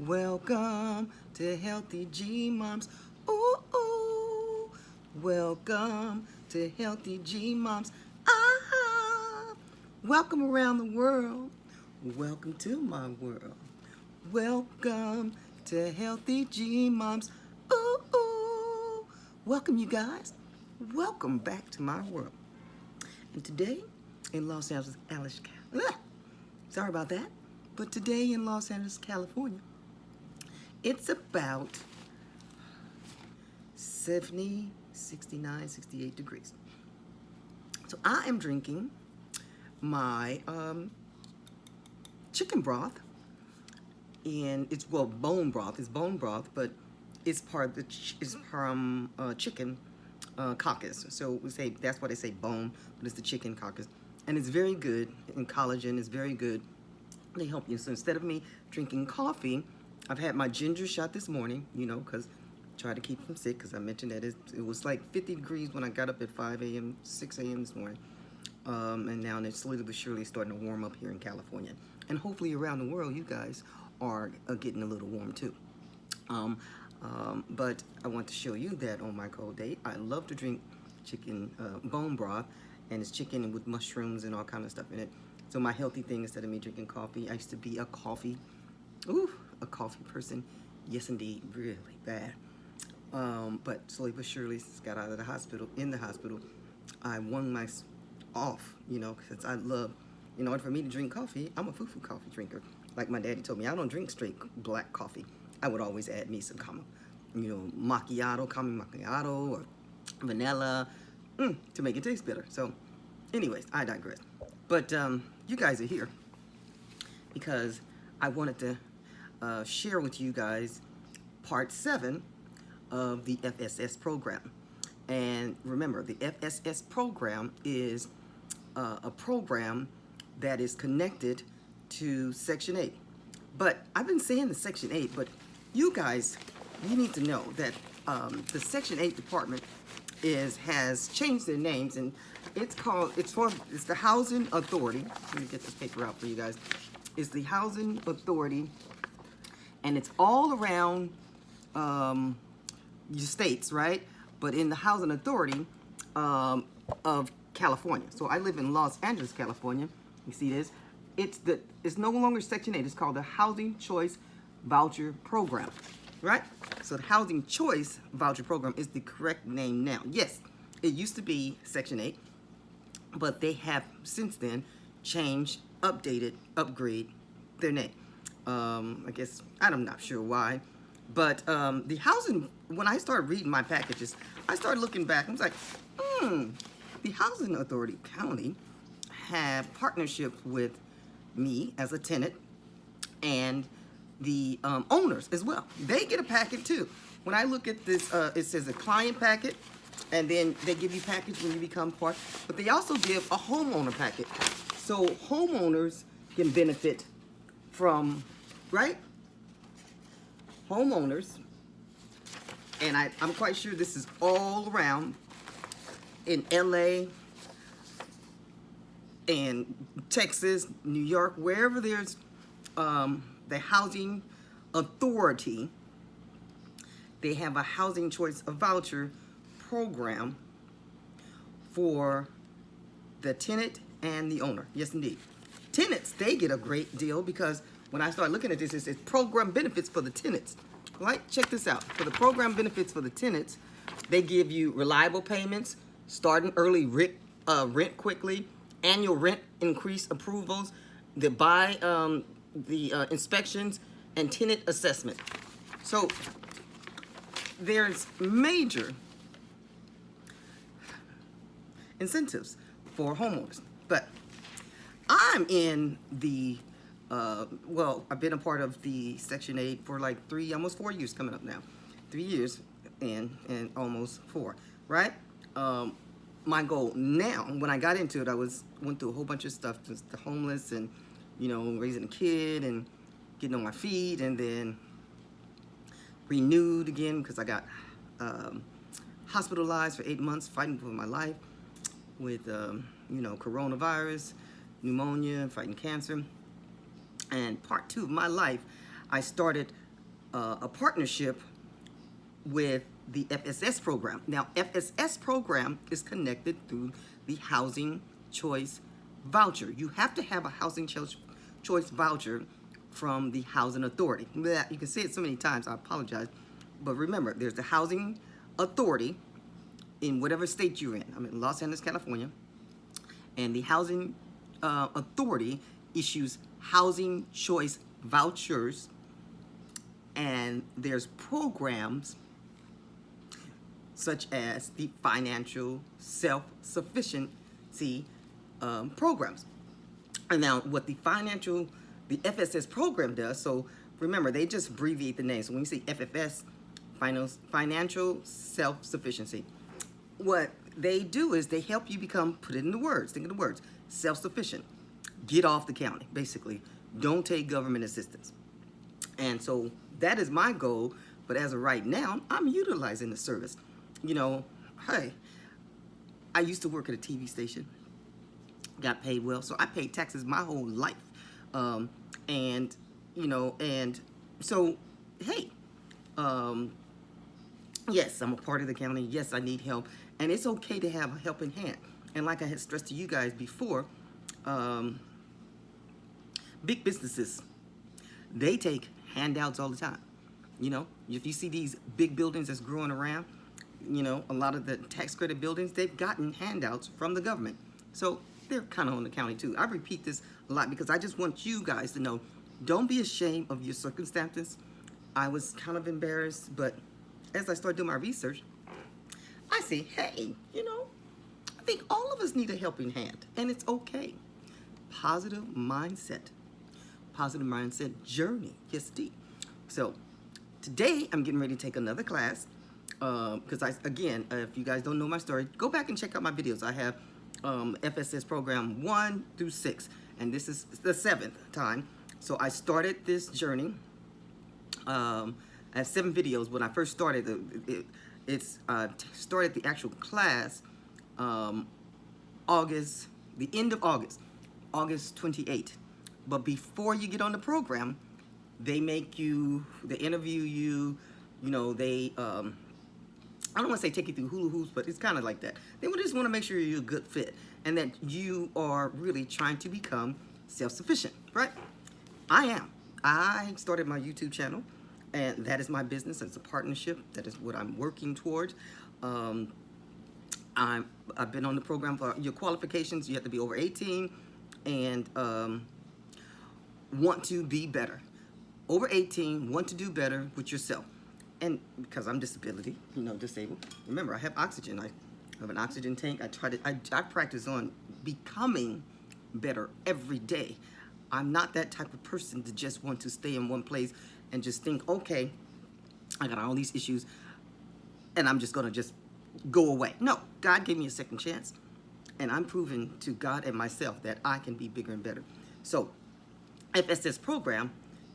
Welcome to Healthy G Moms. Ooh, ooh. Welcome to Healthy G Moms. Ah. Welcome around the world. Welcome to my world. Welcome to Healthy G Moms. Ooh, ooh. Welcome, you guys. Welcome back to my world. And today in Los Angeles, sorry about that. But today in Los Angeles, California, it's about 70, 69, 68 degrees. So I am drinking my chicken broth, and it's bone broth. It's bone broth, but it's part of the it's from chicken carcass. So we say that's why they say bone, but it's the chicken carcass, and it's very good. And collagen is very good. They help you. So instead of me drinking coffee, I've had my ginger shot this morning, because I try to keep from sick, because I mentioned that it was like 50 degrees when I got up at 5 a.m., 6 a.m. this morning. And now it's slowly but surely starting to warm up here in California. And hopefully around the world, you guys are getting a little warm too. But I want to show you that on my cold day, I love to drink chicken bone broth, and it's chicken with mushrooms and all kind of stuff in it. So my healthy thing, instead of me drinking coffee, I used to be a coffee person. Yes, indeed, really bad. But slowly but surely, got out of the hospital. In the hospital, I won my off, because I love, in order for me to drink coffee, I'm a foo-foo coffee drinker. Like my daddy told me, I don't drink straight black coffee. I would always add me some macchiato, caramel macchiato, or vanilla, to make it taste better. So, anyways, I digress. But you guys are here because I wanted to share with you guys part 7 of the FSS program. And remember, the FSS program is a program that is connected to Section 8. But I've been saying the Section 8, but you guys, you need to know that the Section 8 department has changed their names, and it's the Housing Authority. Let me get this paper out for you guys. It's the Housing Authority, and it's all around your states, right? But in the Housing Authority of California. So I live in Los Angeles, California. You see this? It's no longer Section 8. It's called the Housing Choice Voucher Program, right? So the Housing Choice Voucher Program is the correct name now. Yes, it used to be Section 8, but they have since then changed, updated, upgrade their name. I guess, I'm not sure why, but the housing, when I started reading my packages, I started looking back, I was like, the Housing Authority County have partnership with me as a tenant and the owners as well. They get a packet too. When I look at this, it says a client packet, and then they give you package when you become part, but they also give a homeowner packet. So homeowners can benefit from, right? Homeowners, and I'm quite sure this is all around in LA and Texas, New York, wherever there's the Housing Authority, they have a Housing Choice Voucher program for the tenant and the owner. Yes, indeed. Tenants, they get a great deal, because when I started looking at this, it says program benefits for the tenants. Right? Check this out. For the program benefits for the tenants, they give you reliable payments, starting early rent quickly, annual rent increase approvals, the inspections, and tenant assessment. So there's major incentives for homeowners. But I'm in the I've been a part of the Section 8 for like almost 4 years coming up now. 3 years and almost 4, right? My goal now, when I got into it, went through a whole bunch of stuff, just the homeless and, raising a kid and getting on my feet, and then renewed again because I got hospitalized for 8 months fighting for my life with, coronavirus, pneumonia, and fighting cancer. And part 2 of my life, I started a partnership with the FSS program. Now, FSS program is connected through the Housing Choice Voucher. You have to have a Housing Choice Voucher from the Housing Authority. You can say it so many times, I apologize. But remember, there's the Housing Authority in whatever state you're in. I'm in Los Angeles, California. And the Housing Authority issues Housing Choice Vouchers. And there's programs such as the Financial Self-Sufficiency Programs. And now what the FSS program does, so remember, they just abbreviate the name. So when you say FFS, Financial Self-Sufficiency, what they do is they help you become, put it into words, think of the words, self-sufficient. Get off the county, basically. Don't take government assistance. And so that is my goal, but as of right now, I'm utilizing the service. You know, hey, I used to work at a TV station, got paid well, so I paid taxes my whole life. And, you know, and so, hey, yes, I'm a part of the county. Yes, I need help. And it's okay to have a helping hand. And like I had stressed to you guys before, big businesses, they take handouts all the time. You know, if you see these big buildings that's growing around, you know, a lot of the tax credit buildings, they've gotten handouts from the government. So they're kind of on the county too. I repeat this a lot because I just want you guys to know, don't be ashamed of your circumstances. I was kind of embarrassed, but as I started doing my research, I see, hey, you know, I think all of us need a helping hand, and it's okay. Positive mindset journey, yes, indeed. So today I'm getting ready to take another class because again, if you guys don't know my story, go back and check out my videos. I have FSS program 1 through 6, and this is the 7th time. So I started this journey. I have 7 videos. When I first started, started the actual class August, the end of August, August 28th. But before you get on the program, they make you, they interview you, you know, they, I don't want to say take you through hula hoops, but it's kind of like that. They just want to make sure you're a good fit and that you are really trying to become self-sufficient, right? I am. I started my YouTube channel, and that is my business. It's a partnership. That is what I'm working towards. I've been on the program for your qualifications. You have to be over 18 and want to be better. Over 18, want to do better with yourself. And because I'm disabled, remember, I have oxygen. I have an oxygen tank. I practice on becoming better every day. I'm not that type of person to just want to stay in one place and just think, okay, I got all these issues and I'm just gonna just go away. No, God gave me a second chance, and I'm proving to God and myself that I can be bigger and better. So FSS program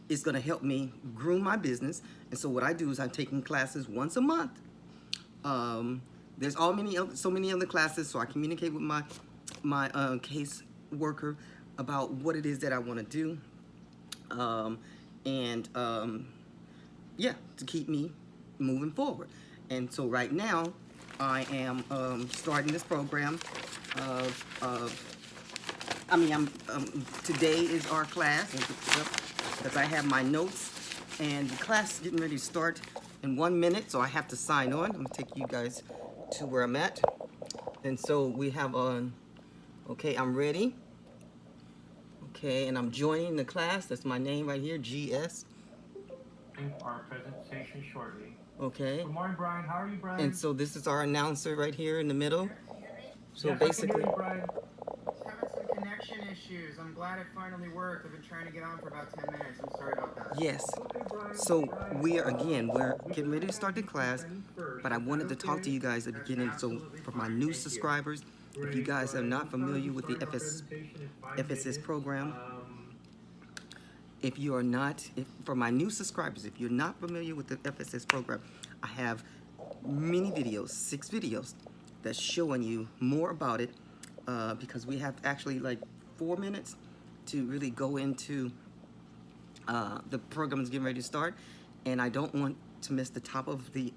is going to help me groom my business. And so what I do is I'm taking classes once a month. There's so many other classes, so I communicate with my case worker about what it is that I want to do, yeah, to keep me moving forward. And so right now I am starting this program today is our class, because I have my notes, and the class is getting ready to start in 1 minute, so I have to sign on. I'm gonna take you guys to where I'm at. And so we have okay, I'm ready. Okay, and I'm joining the class. That's my name right here, GS. Our presentation shortly. Okay. Good morning, Brian. How are you, Brian? And so this is our announcer right here in the middle. So yes, basically, I can hear you, Brian. Having some connection issues. I'm glad it finally worked. I've been trying to get on for about 10 minutes. I'm sorry about that. Yes. So we're getting ready to start the class, but I wanted to talk to you guys at the beginning. So for my new subscribers, if you guys are not familiar with the FSS program, for my new subscribers, if you're not familiar with the FSS program, I have many videos, 6 videos, that's showing you more about it, because we have actually like 4 minutes to really go into the program is getting ready to start. and I don't want to miss the top of the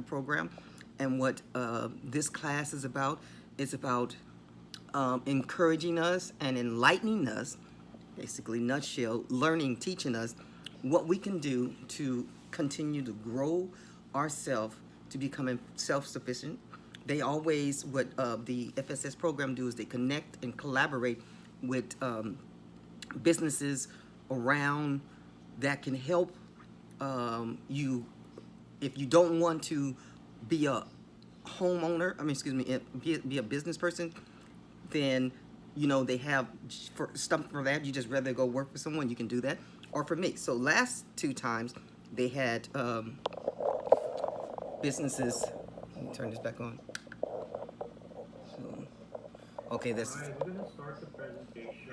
program. And what this class is about encouraging us and enlightening us, basically nutshell, learning, teaching us what we can do to continue to grow ourselves to becoming self-sufficient. They always, what the FSS program do is they connect and collaborate with businesses around that can help you. If you don't want to be a homeowner, be a business person, then they have for stuff for that. You just rather go work for someone, you can do that. Or for me, so last 2 times they had businesses. Let me turn this back on. So, okay, this. All right, we're gonna start the presentation.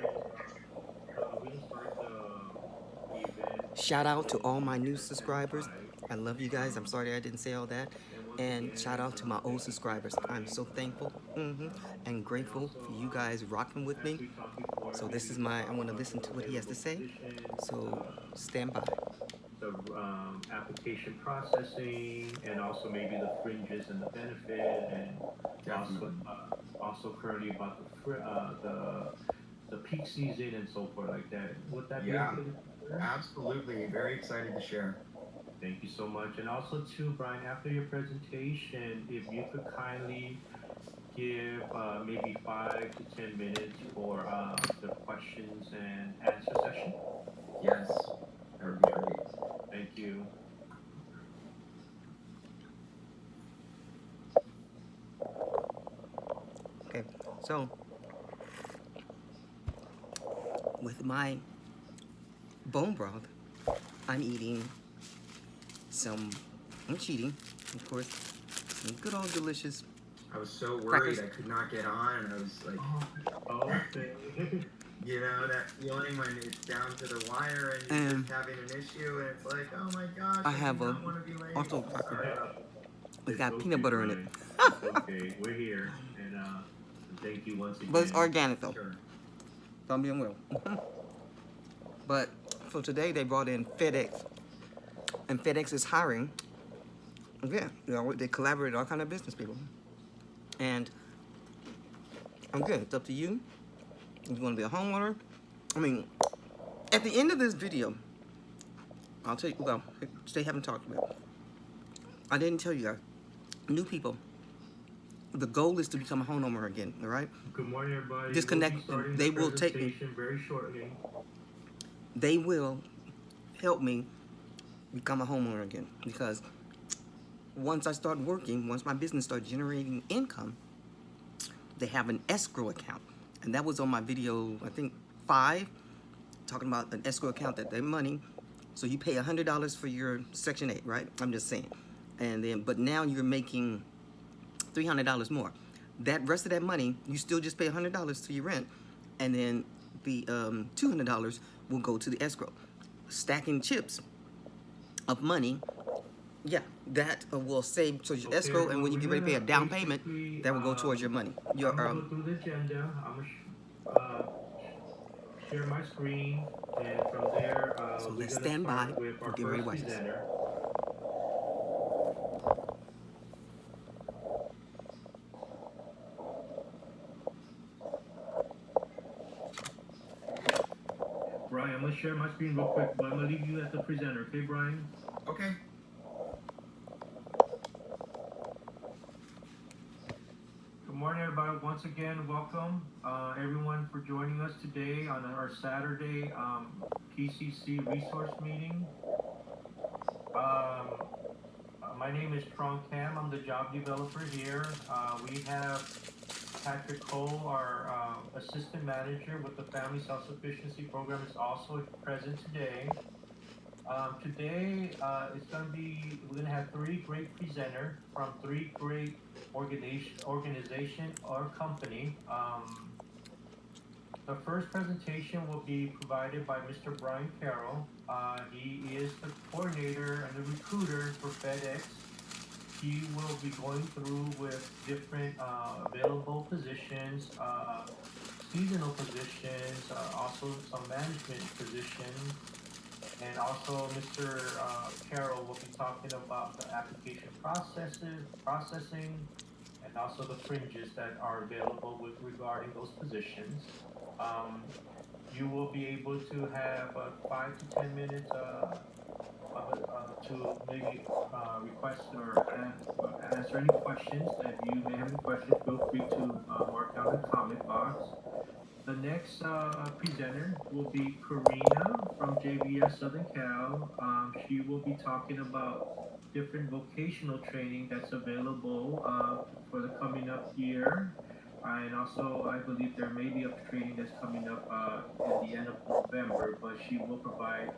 We're gonna start the event. Shout out to all my new subscribers. I love you guys. I'm sorry I didn't say all that. And shout out to my old subscribers. I'm so thankful and grateful for you guys rocking with me. So this is I want to listen to what he has to say. So stand by. The application processing, and also maybe the fringes and the benefit, and also currently about the peak season and so forth like that. Would that be okay? Absolutely. Very excited to share. Thank you so much. And also too, Brian, after your presentation, if you could kindly give maybe 5 to 10 minutes for the questions and answer session. Yes, that would be great. Thank you. Okay, so with my bone broth, I'm cheating, of course, some good old delicious. I was so worried crackers. I could not get on, and I was like, Okay. that feeling when it's down to the wire and you're just having an issue, and it's like, oh my gosh, I have do not want to be late. also Sorry cracker. about It's got peanut butter in it. It's okay, we're here, and thank you once again. But it's organic though. Sure. Don't be unwell. But so today they brought in Fedex, and Fedex is hiring. Yeah, they collaborate with all kind of business people, and I'm good. It's up to you. If you want to be a homeowner, at the end of this video, I'll tell you. Well, they haven't talked about it. I didn't tell you guys. New people. The goal is to become a homeowner again. All right. Good morning, everybody. Disconnect. We'll They will take me. very shortly. They will help me become a homeowner again, because once I start working, once my business starts generating income, they have an escrow account, and that was on my video, I think 5, talking about an escrow account that their money. So you pay $100 for your Section 8, right? I'm just saying, and then but now you're making $300 more. That rest of that money, you still just pay $100 to your rent, and then the $200 will go to the escrow, stacking chips of money. Yeah, that will save towards your escrow, and when you get ready to pay a down payment, that will go towards your money. Your I'm gonna go through the agenda. I'm gonna share my screen, and from there, So we're let's gonna stand by. start with We'll our get ready to first watch this. presenter. Brian, I'm gonna share my screen real quick, but I'm gonna leave you as the presenter, okay, Brian? Okay. Good morning, everybody. Once again, welcome everyone for joining us today on our Saturday PCC resource meeting. My name is Tron Cam. I'm the job developer here. We have Patrick Cole, our assistant manager with the Family Self-Sufficiency Program, is also present today. Today, we're gonna have 3 great presenters from 3 great organization or company. The first presentation will be provided by Mr. Brian Carroll. He is the coordinator and the recruiter for Fedex. He will be going through with different available positions, seasonal positions, also some management positions. And also, Mr. Carroll will be talking about the application processing, and also the fringes that are available with regarding those positions. Um, you will be able to have 5 to 10 minutes to maybe request or answer any questions. If you may have any questions, feel free to mark down the comment box. The next presenter will be Karina from JBS Southern Cal. She will be talking about different vocational training that's available for the coming up year. And also, I believe there may be a training that's coming up in the end of November, but she will provide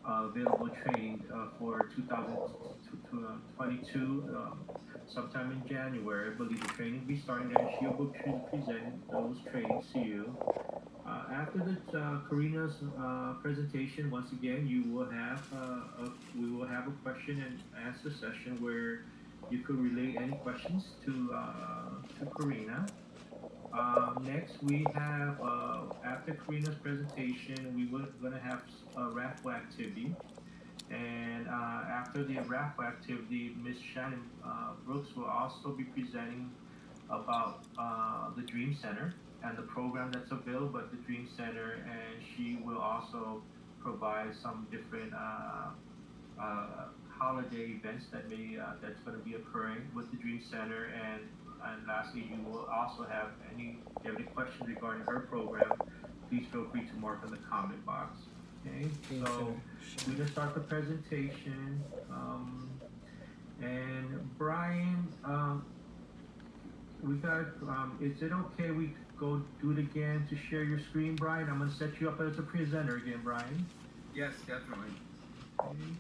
available training for 2022 sometime in January. I believe the training will be starting and she will be presenting those trainings to you. After the Karina's presentation, once again, you will have we will have a question and answer session where you could relay any questions to Karina. Next, we have after Karina's presentation, we were going to have a raffle activity, and after the raffle activity, Miss Shannon Brooks will also be presenting about the Dream Center and the program that's available at the Dream Center, and she will also provide some different holiday events that may that's going to be occurring with the Dream Center, and lastly, you will also have if you have any questions regarding her program, please feel free to mark in the comment box. Okay, so we're gonna start the presentation, and Brian, we got. Is it okay we go do it again to share your screen, Brian? I'm gonna set you up as a presenter again, Brian. Yes, definitely. Okay,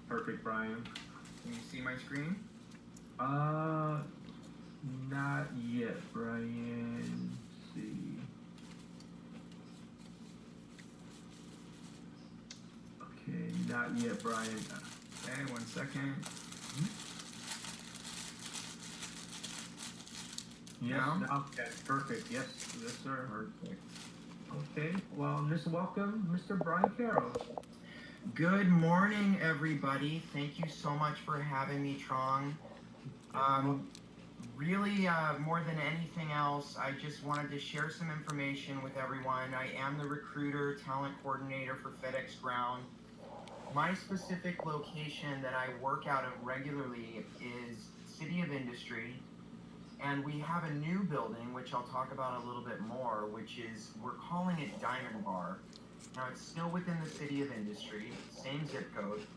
perfect, Brian. Can you see my screen? Not yet, Brian. Let's see. Okay, not yet, Brian. Okay, 1 second. Yes. Now? Okay. Perfect. Yes. Yes, sir. Perfect. Okay. Well, welcome, Mr. Brian Carroll. Good morning, everybody. Thank you so much for having me, Trong. Really, more than anything else, I just wanted to share some information with everyone. I am the recruiter, talent coordinator for Fedex Ground. My specific location that I work out of regularly is City of Industry, and we have a new building, which I'll talk about a little bit more, which is, we're calling it Diamond Bar. Now, it's still within the City of Industry, same zip code,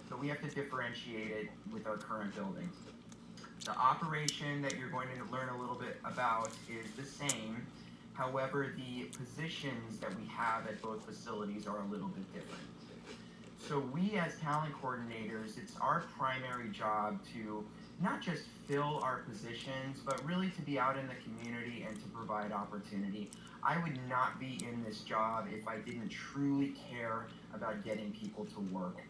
but we have to differentiate it with our current building. The operation that you're going to learn a little bit about is the same. However, the positions that we have at both facilities are a little bit different. So we as talent coordinators, it's our primary job to not just fill our positions, but really to be out in the community and to provide opportunity. I would not be in this job if I didn't truly care about getting people to work.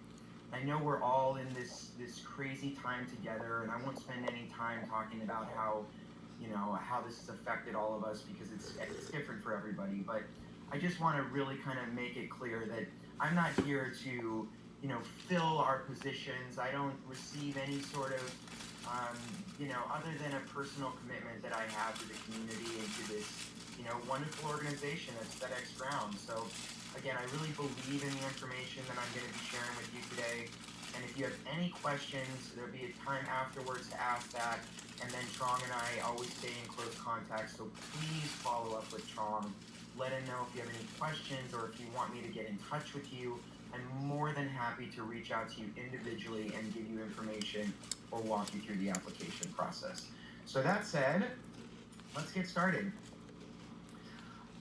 I know we're all in this crazy time together, and I won't spend any time talking about how this has affected all of us, because it's different for everybody. But I just want to really kind of make it clear that I'm not here to fill our positions. I don't receive any sort of other than a personal commitment that I have to the community and to this wonderful organization that's Fedex Ground. So again, I really believe in the information that I'm going to be sharing with you today. And if you have any questions, there'll be a time afterwards to ask that. And then Trong and I always stay in close contact, so please follow up with Trong. Let him know if you have any questions, or if you want me to get in touch with you. I'm more than happy to reach out to you individually and give you information or walk you through the application process. So that said, let's get started.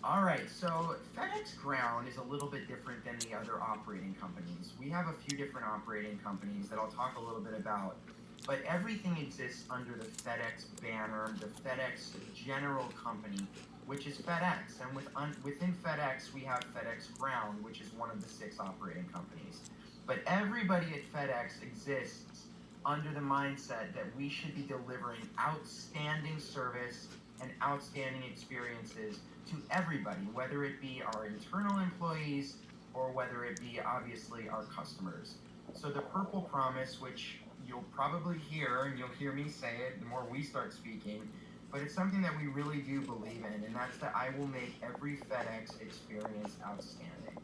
All right, so Fedex Ground is a little bit different than the other operating companies. We have a few different operating companies that I'll talk a little bit about, but everything exists under the Fedex banner, the Fedex general company, which is Fedex. And within Fedex, we have Fedex Ground, which is one of the 6 operating companies. But everybody at Fedex exists under the mindset that we should be delivering outstanding service and outstanding experiences to everybody, whether it be our internal employees or whether it be obviously our customers. So the Purple Promise, which you'll probably hear, and you'll hear me say it the more we start speaking, but it's something that we really do believe in, and that's that I will make every FedEx experience outstanding.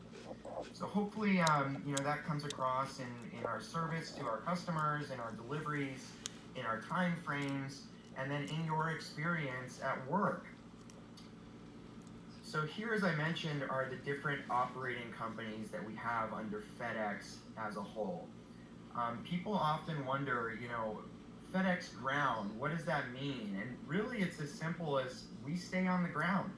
So hopefully, that comes across in our service to our customers, in our deliveries, in our time frames, and then in your experience at work. So here, as I mentioned, are the different operating companies that we have under FedEx as a whole. People often wonder, FedEx Ground, what does that mean? And really, it's as simple as we stay on the ground.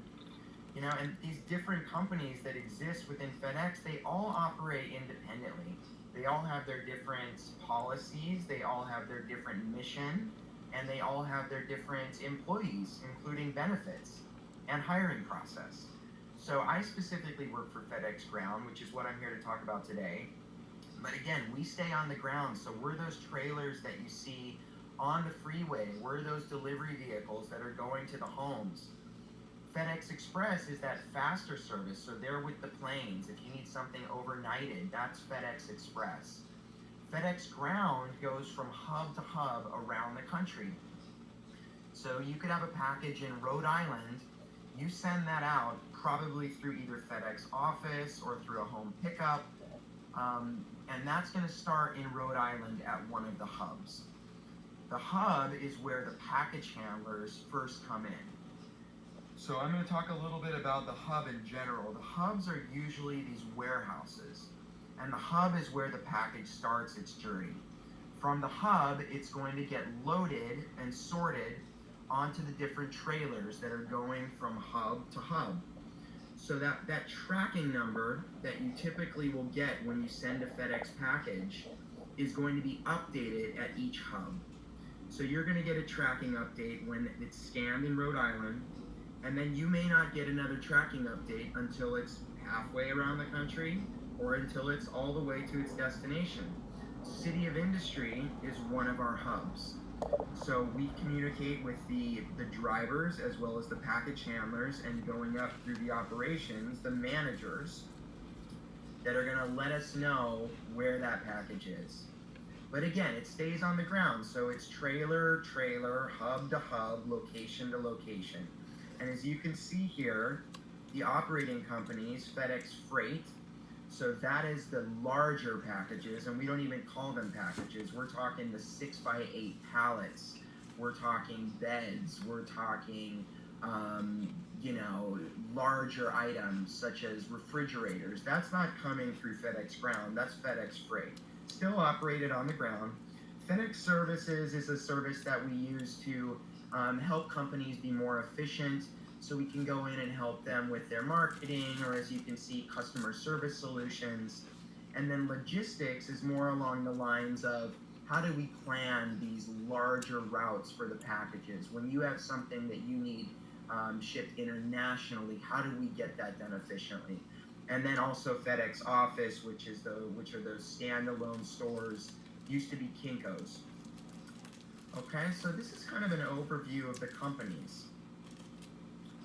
And these different companies that exist within FedEx, they all operate independently. They all have their different policies, they all have their different mission, and they all have their different employees, including benefits and hiring process. So I specifically work for FedEx Ground, which is what I'm here to talk about today. But again, we stay on the ground, so we're those trailers that you see on the freeway. We're those delivery vehicles that are going to the homes. FedEx Express is that faster service, so they're with the planes. If you need something overnighted, that's FedEx Express. FedEx Ground goes from hub to hub around the country. So you could have a package in Rhode Island, you send that out probably through either FedEx office or through a home pickup, and that's going to start in Rhode Island at one of the hubs. The hub is where the package handlers first come in. So I'm going to talk a little bit about the hub in general. The hubs are usually these warehouses, and the hub is where the package starts its journey. From the hub, it's going to get loaded and sorted onto the different trailers that are going from hub to hub. So that tracking number that you typically will get when you send a FedEx package is going to be updated at each hub. So you're going to get a tracking update when it's scanned in Rhode Island, and then you may not get another tracking update until it's halfway around the country or until it's all the way to its destination. City of Industry is one of our hubs. So we communicate with the drivers as well as the package handlers, and going up through the operations, the managers that are going to let us know where that package is. But again, it stays on the ground, so it's trailer, hub to hub, location to location. And as you can see here, the operating companies, FedEx Freight, so that is the larger packages, and we don't even call them packages. We're talking the 6x8 pallets. We're talking beds. We're talking, larger items such as refrigerators. That's not coming through FedEx Ground. That's FedEx Freight. Still operated on the ground. FedEx Services is a service that we use to help companies be more efficient, so we can go in and help them with their marketing, or as you can see, customer service solutions. And then logistics is more along the lines of how do we plan these larger routes for the packages? When you have something that you need shipped internationally, how do we get that done efficiently? And then also FedEx Office, which are those standalone stores, used to be Kinko's. Okay, so this is kind of an overview of the companies,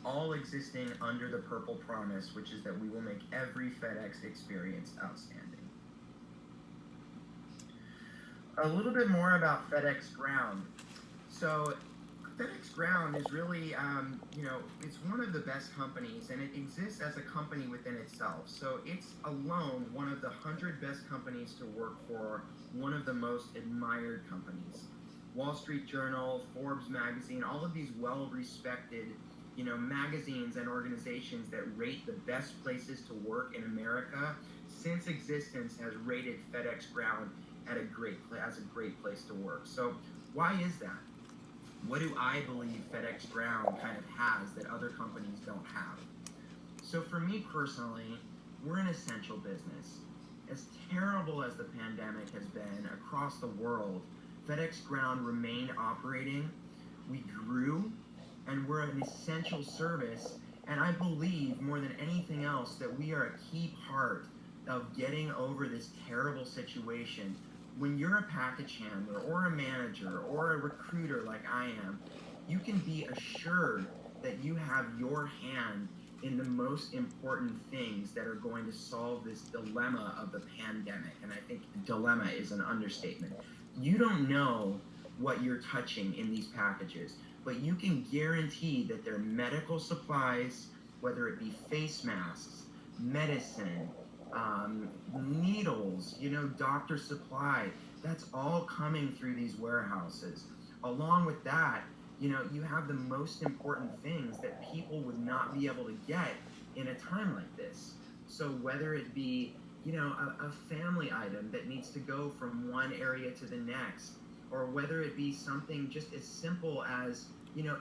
all existing under the Purple Promise, which is that we will make every FedEx experience outstanding. A little bit more about FedEx Ground. So FedEx Ground is really, it's one of the best companies, and it exists as a company within itself. So it's alone one of the 100 best companies to work for, one of the most admired companies. Wall Street Journal, Forbes magazine, all of these well-respected, magazines and organizations that rate the best places to work in America since existence has rated FedEx Ground as a great place to work. So why is that? What do I believe FedEx Ground kind of has that other companies don't have? So for me personally, we're an essential business. As terrible as the pandemic has been across the world, FedEx Ground remained operating. We grew, and we're an essential service. And I believe more than anything else that we are a key part of getting over this terrible situation. When you're a package handler or a manager or a recruiter like I am, you can be assured that you have your hand in the most important things that are going to solve this dilemma of the pandemic. And I think dilemma is an understatement. You don't know what you're touching in these packages, but you can guarantee that they're medical supplies, whether it be face masks, medicine, needles, doctor supply. That's all coming through these warehouses. Along with that, you have the most important things that people would not be able to get in a time like this. So whether it be, a family item that needs to go from one area to the next, or whether it be something just as simple as,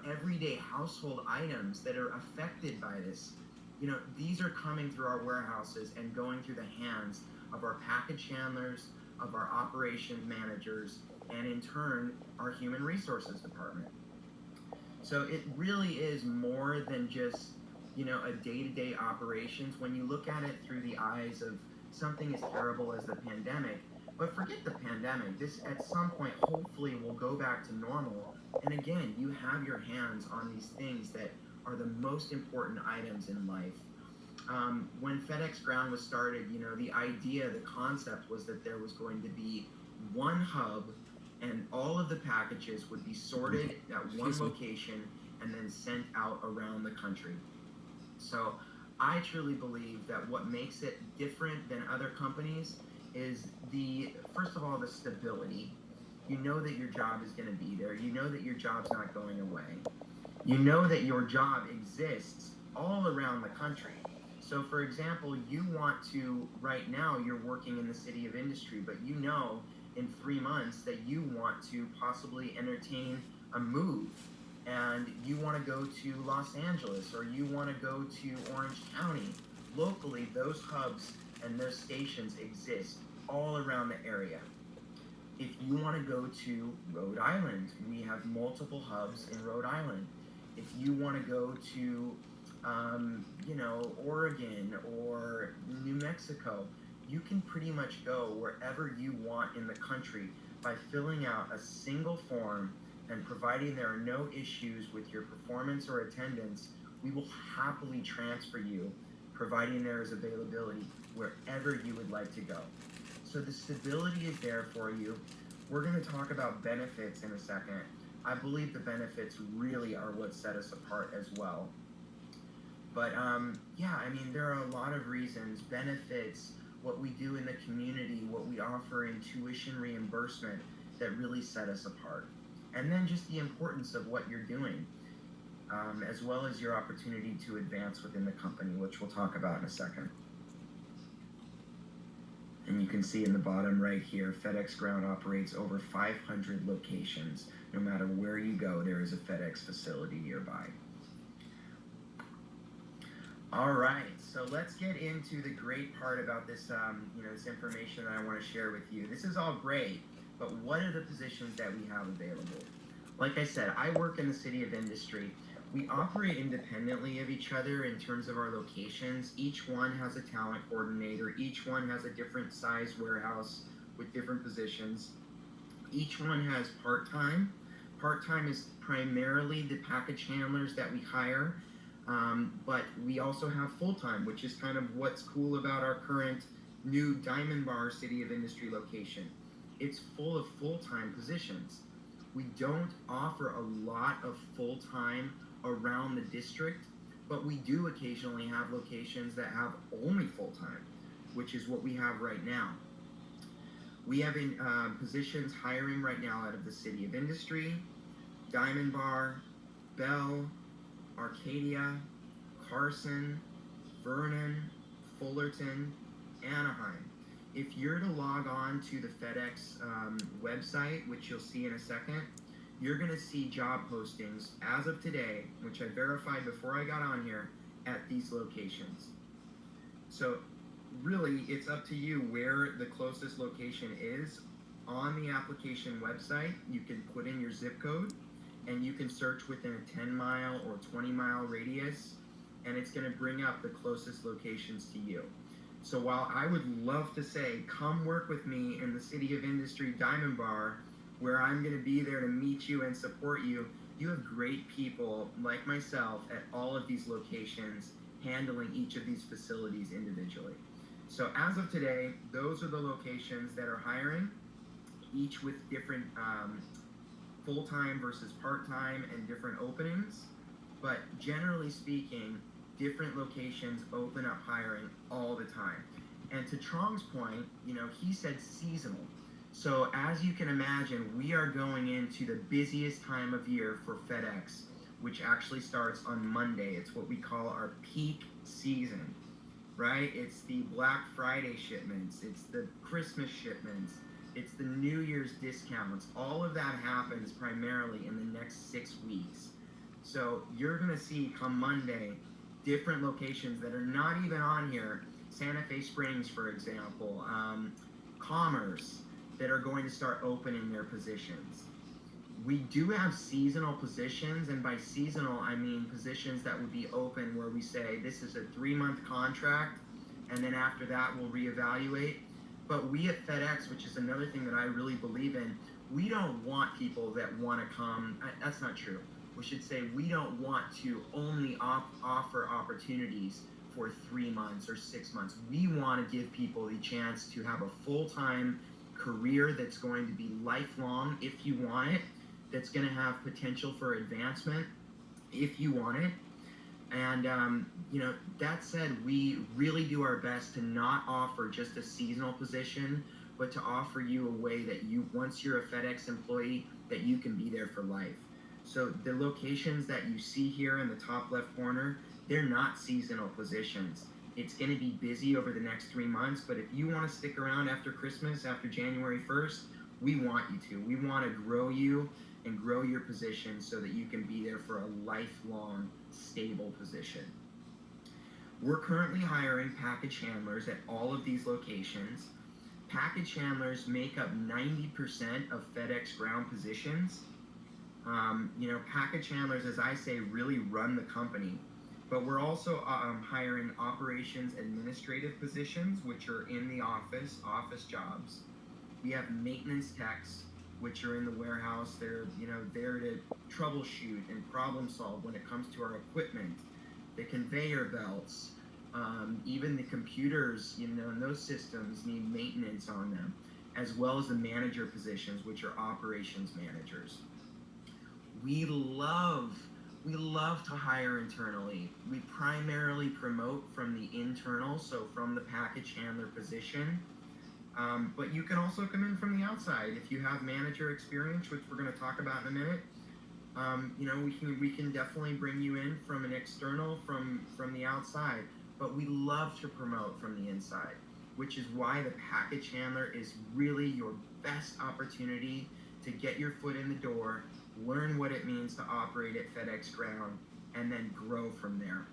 everyday household items that are affected by this, these are coming through our warehouses and going through the hands of our package handlers, of our operations managers, and in turn, our human resources department. So it really is more than just, a day-to-day operations when you look at it through the eyes of something as terrible as the pandemic. But forget the pandemic. This, at some point, hopefully will go back to normal. And again, you have your hands on these things that are the most important items in life. When FedEx Ground was started, the idea, the concept was that there was going to be one hub and all of the packages would be sorted at one location and then sent out around the country. So I truly believe that what makes it different than other companies is first of all, the stability. You know that your job is going to be there. You know that your job's not going away. You know that your job exists all around the country. So for example, you want to, right now you're working in the city of industry, but in 3 months that you want to possibly entertain a move and you want to go to Los Angeles or you want to go to Orange County. Locally, those hubs and those stations exist all around the area. If you want to go to Rhode Island, we have multiple hubs in Rhode Island. If you want to go to, Oregon or New Mexico, you can pretty much go wherever you want in the country by filling out a single form and providing there are no issues with your performance or attendance. We will happily transfer you, providing there is availability wherever you would like to go. So the stability is there for you. We're going to talk about benefits in a second. I believe the benefits really are what set us apart as well. But there are a lot of reasons, benefits, what we do in the community, what we offer in tuition reimbursement that really set us apart. And then just the importance of what you're doing, as well as your opportunity to advance within the company, which we'll talk about in a second. And you can see in the bottom right here, FedEx Ground operates over 500 locations. No matter where you go, there is a FedEx facility nearby. All right, so let's get into the great part about this, this information that I want to share with you. This is all great, but what are the positions that we have available? Like I said, I work in the city of industry. We operate independently of each other in terms of our locations. Each one has a talent coordinator. Each one has a different size warehouse with different positions. Each one has part-time. Part-time is primarily the package handlers that we hire. But we also have full-time, which is kind of what's cool about our current new Diamond Bar City of Industry location. It's full of full-time positions. We don't offer a lot of full-time around the district, but we do occasionally have locations that have only full-time, which is what we have right now. We have positions hiring right now out of the City of Industry, Diamond Bar, Bell, Arcadia, Carson, Vernon, Fullerton, Anaheim. If you're to log on to the FedEx website, which you'll see in a second, you're going to see job postings as of today, which I verified before I got on here, at these locations. So really, it's up to you where the closest location is. On the application website, you can put in your zip code, and you can search within a 10-mile or 20-mile radius, and it's going to bring up the closest locations to you. So while I would love to say, come work with me in the City of Industry Diamond Bar, where I'm going to be there to meet you and support you, you have great people like myself at all of these locations, handling each of these facilities individually. So as of today, those are the locations that are hiring, each with different full-time versus part-time and different openings. But generally speaking, different locations open up hiring all the time. And to Trong's point, he said seasonal. So as you can imagine, we are going into the busiest time of year for FedEx, which actually starts on Monday. It's what we call our peak season, right? It's the Black Friday shipments, it's the Christmas shipments, it's the New Year's discounts. All of that happens primarily in the next 6 weeks. So you're gonna see come Monday, different locations that are not even on here, Santa Fe Springs, for example, Commerce, that are going to start opening their positions. We do have seasonal positions, and by seasonal, I mean positions that would be open where we say this is a 3-month contract, and then after that we'll reevaluate. But we at FedEx, which is another thing that I really believe in, we don't want people that want to come, that's not true. We should say we don't want to only offer opportunities for 3 months or 6 months. We want to give people the chance to have a full-time career that's going to be lifelong if you want it, that's going to have potential for advancement if you want it. And that said, we really do our best to not offer just a seasonal position, but to offer you a way that once you're a FedEx employee, that you can be there for life. So the locations that you see here in the top left corner, they're not seasonal positions. It's going to be busy over the next 3 months, but if you want to stick around after Christmas, after January 1st, we want you to. We want to grow you and grow your position so that you can be there for a lifelong, stable position. We're currently hiring package handlers at all of these locations. Package handlers make up 90% of FedEx ground positions. Package handlers, as I say, really run the company. But we're also hiring operations administrative positions, which are in the office jobs. We have maintenance techs, which are in the warehouse. They're there to troubleshoot and problem solve when it comes to our equipment, the conveyor belts, even the computers, and those systems need maintenance on them, as well as the manager positions, which are operations managers. We love to hire internally. We primarily promote from the internal, so from the package handler position. But you can also come in from the outside if you have manager experience, which we're going to talk about in a minute. We can definitely bring you in from an external, from the outside. But we love to promote from the inside, which is why the package handler is really your best opportunity to get your foot in the door, learn what it means to operate at FedEx ground, and then grow from there.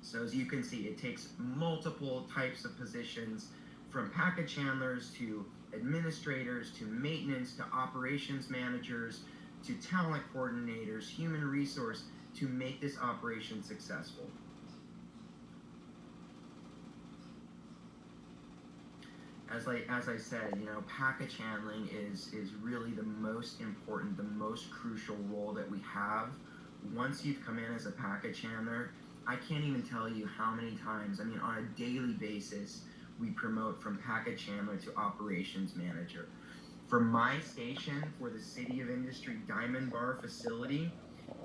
So as you can see, it takes multiple types of positions, from package handlers to administrators to maintenance to operations managers to talent coordinators, human resource, to make this operation successful. As I said, package handling is really the most important, the most crucial role that we have. Once you've come in as a package handler, I can't even tell you how many times, on a daily basis, we promote from package handler to operations manager. For my station, for the City of Industry Diamond Bar facility,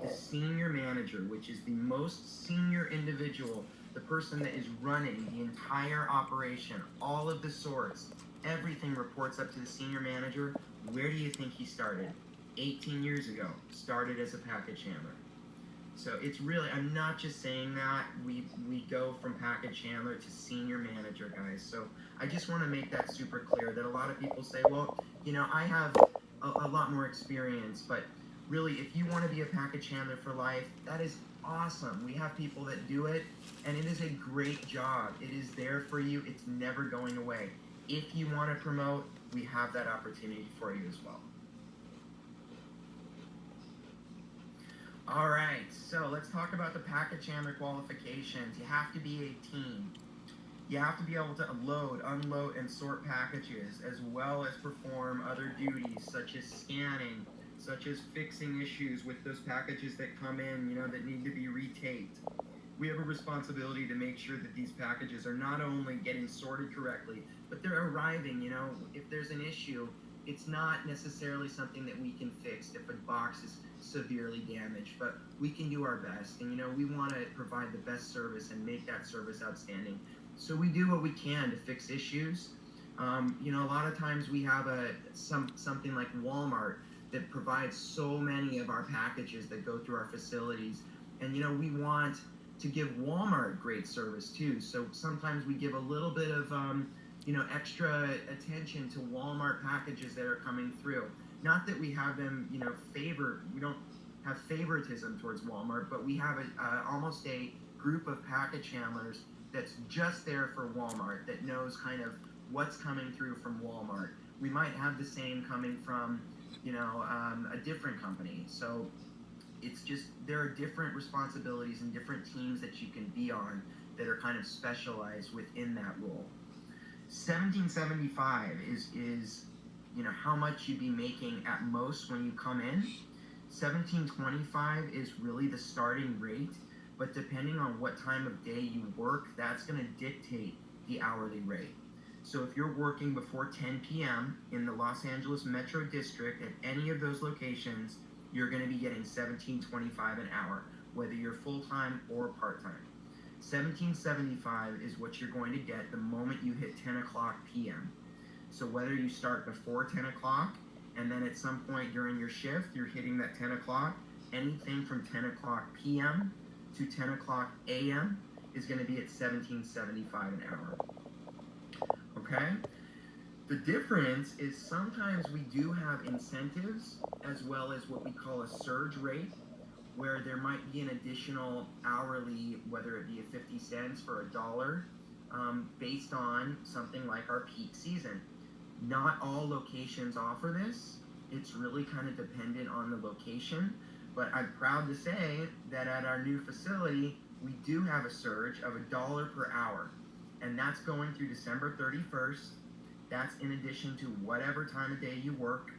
the senior manager, which is the most senior individual, the person that is running the entire operation, all of the sorts, everything reports up to the senior manager. Where do you think he started? 18 years ago, started as a package handler. So it's really, I'm not just saying that, we go from package handler to senior manager, guys. So I just want to make that super clear, that a lot of people say, well, I have a lot more experience, but really, if you want to be a package handler for life, that is awesome. We have people that do it, and it is a great job. It is there for you. It's never going away. If you want to promote, we have that opportunity for you as well. All right, so let's talk about the package handler qualifications. You have to be 18. You have to be able to load, unload, and sort packages, as well as perform other duties such as scanning, such as fixing issues with those packages that come in, that need to be retaped. we have a responsibility to make sure that these packages are not only getting sorted correctly, but they're arriving. If there's an issue, it's not necessarily something that we can fix if a box is severely damaged, but we can do our best. And we want to provide the best service and make that service outstanding. So we do what we can to fix issues. A lot of times we have something like Walmart that provides so many of our packages that go through our facilities. And we want to give Walmart great service too. So sometimes we give a little bit of extra attention to Walmart packages that are coming through. Not that we have them, we don't have favoritism towards Walmart, but we have almost a group of package handlers that's just there for Walmart, that knows kind of what's coming through from Walmart. We might have the same coming from, a different company. So it's just, there are different responsibilities and different teams that you can be on that are kind of specialized within that role. 1775 is how much you'd be making at most when you come in. 1725 is really the starting rate, but depending on what time of day you work, that's going to dictate the hourly rate. So if you're working before 10 p.m. in the Los Angeles Metro District at any of those locations, you're going to be getting $17.25 an hour, whether you're full-time or part-time. $17.75 is what you're going to get the moment you hit 10 o'clock p.m. So whether you start before 10 o'clock and then at some point during your shift you're hitting that 10 o'clock, anything from 10 o'clock p.m. to 10 o'clock a.m. is going to be at $17.75 an hour. Okay? The difference is sometimes we do have incentives as well as what we call a surge rate, where there might be an additional hourly, whether it be 50 cents or $1, based on something like our peak season. Not all locations offer this. It's really kind of dependent on the location, but I'm proud to say that at our new facility, we do have a surge of $1 per hour, and that's going through December 31st. That's in addition to whatever time of day you work,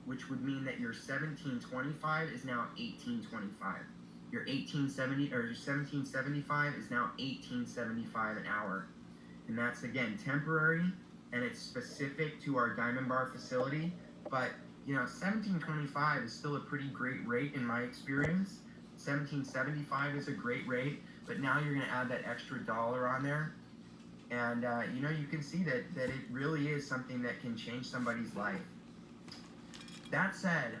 which would mean that your $17.25 is now $18.25. Your $17.75 is now $18.75 an hour. And that's, again, temporary, and it's specific to our Diamond Bar facility. But, $17.25 is still a pretty great rate in my experience. $17.75 is a great rate, but now you're going to add that extra $1 on there. And, you can see that it really is something that can change somebody's life. That said,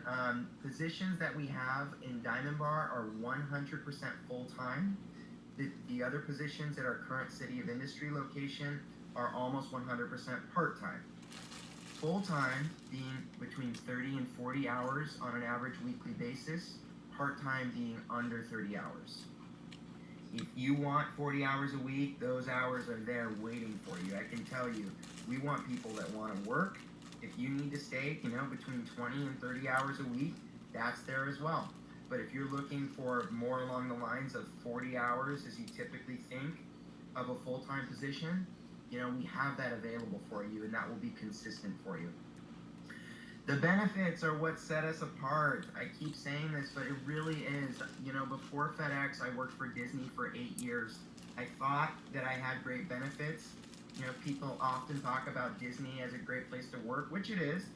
positions that we have in Diamond Bar are 100% full-time. The other positions at our current City of Industry location are almost 100% part-time. Full-time being between 30 and 40 hours on an average weekly basis, part-time being under 30 hours. If you want 40 hours a week, those hours are there waiting for you. I can tell you, we want people that want to work. If you need to stay, between 20 and 30 hours a week, that's there as well. But if you're looking for more along the lines of 40 hours as you typically think of a full-time position, we have that available for you, and that will be consistent for you. The benefits are what set us apart. I keep saying this, but it really is. Before FedEx, I worked for Disney for 8 years. I thought that I had great benefits. People often talk about Disney as a great place to work, which it is,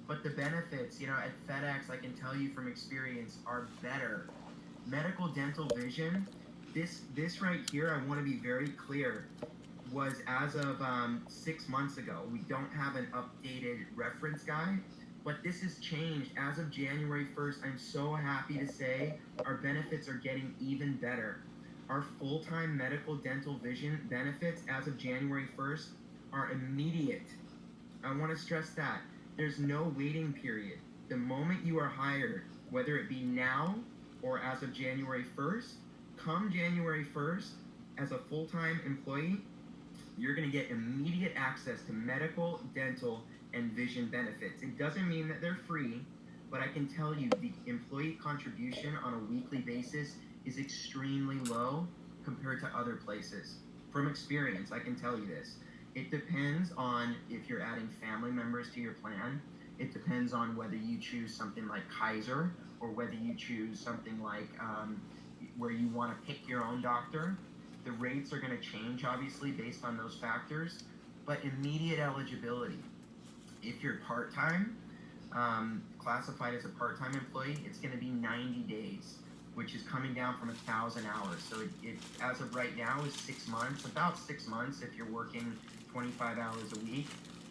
but the benefits, at FedEx, I can tell you from experience, are better. Medical, dental, vision, this right here, I want to be very clear, was as of 6 months ago. We don't have an updated reference guide, but this has changed. As of January 1st, I'm so happy to say our benefits are getting even better. Our full-time medical, dental, vision benefits as of January 1st are immediate. I want to stress that. There's no waiting period. The moment you are hired, whether it be now or as of January 1st, come January 1st, as a full-time employee, you're going to get immediate access to medical, dental, and vision benefits. It doesn't mean that they're free, but I can tell you the employee contribution on a weekly basis is extremely low compared to other places. From experience, I can tell you this. It depends on if you're adding family members to your plan. It depends on whether you choose something like Kaiser or whether you choose something like where you want to pick your own doctor. The rates are going to change, obviously, based on those factors, but immediate eligibility. If you're part-time, classified as a part-time employee, it's going to be 90 days, which is coming down from 1,000 hours. So it as of right now is 6 months, about 6 months if you're working 25 hours a week,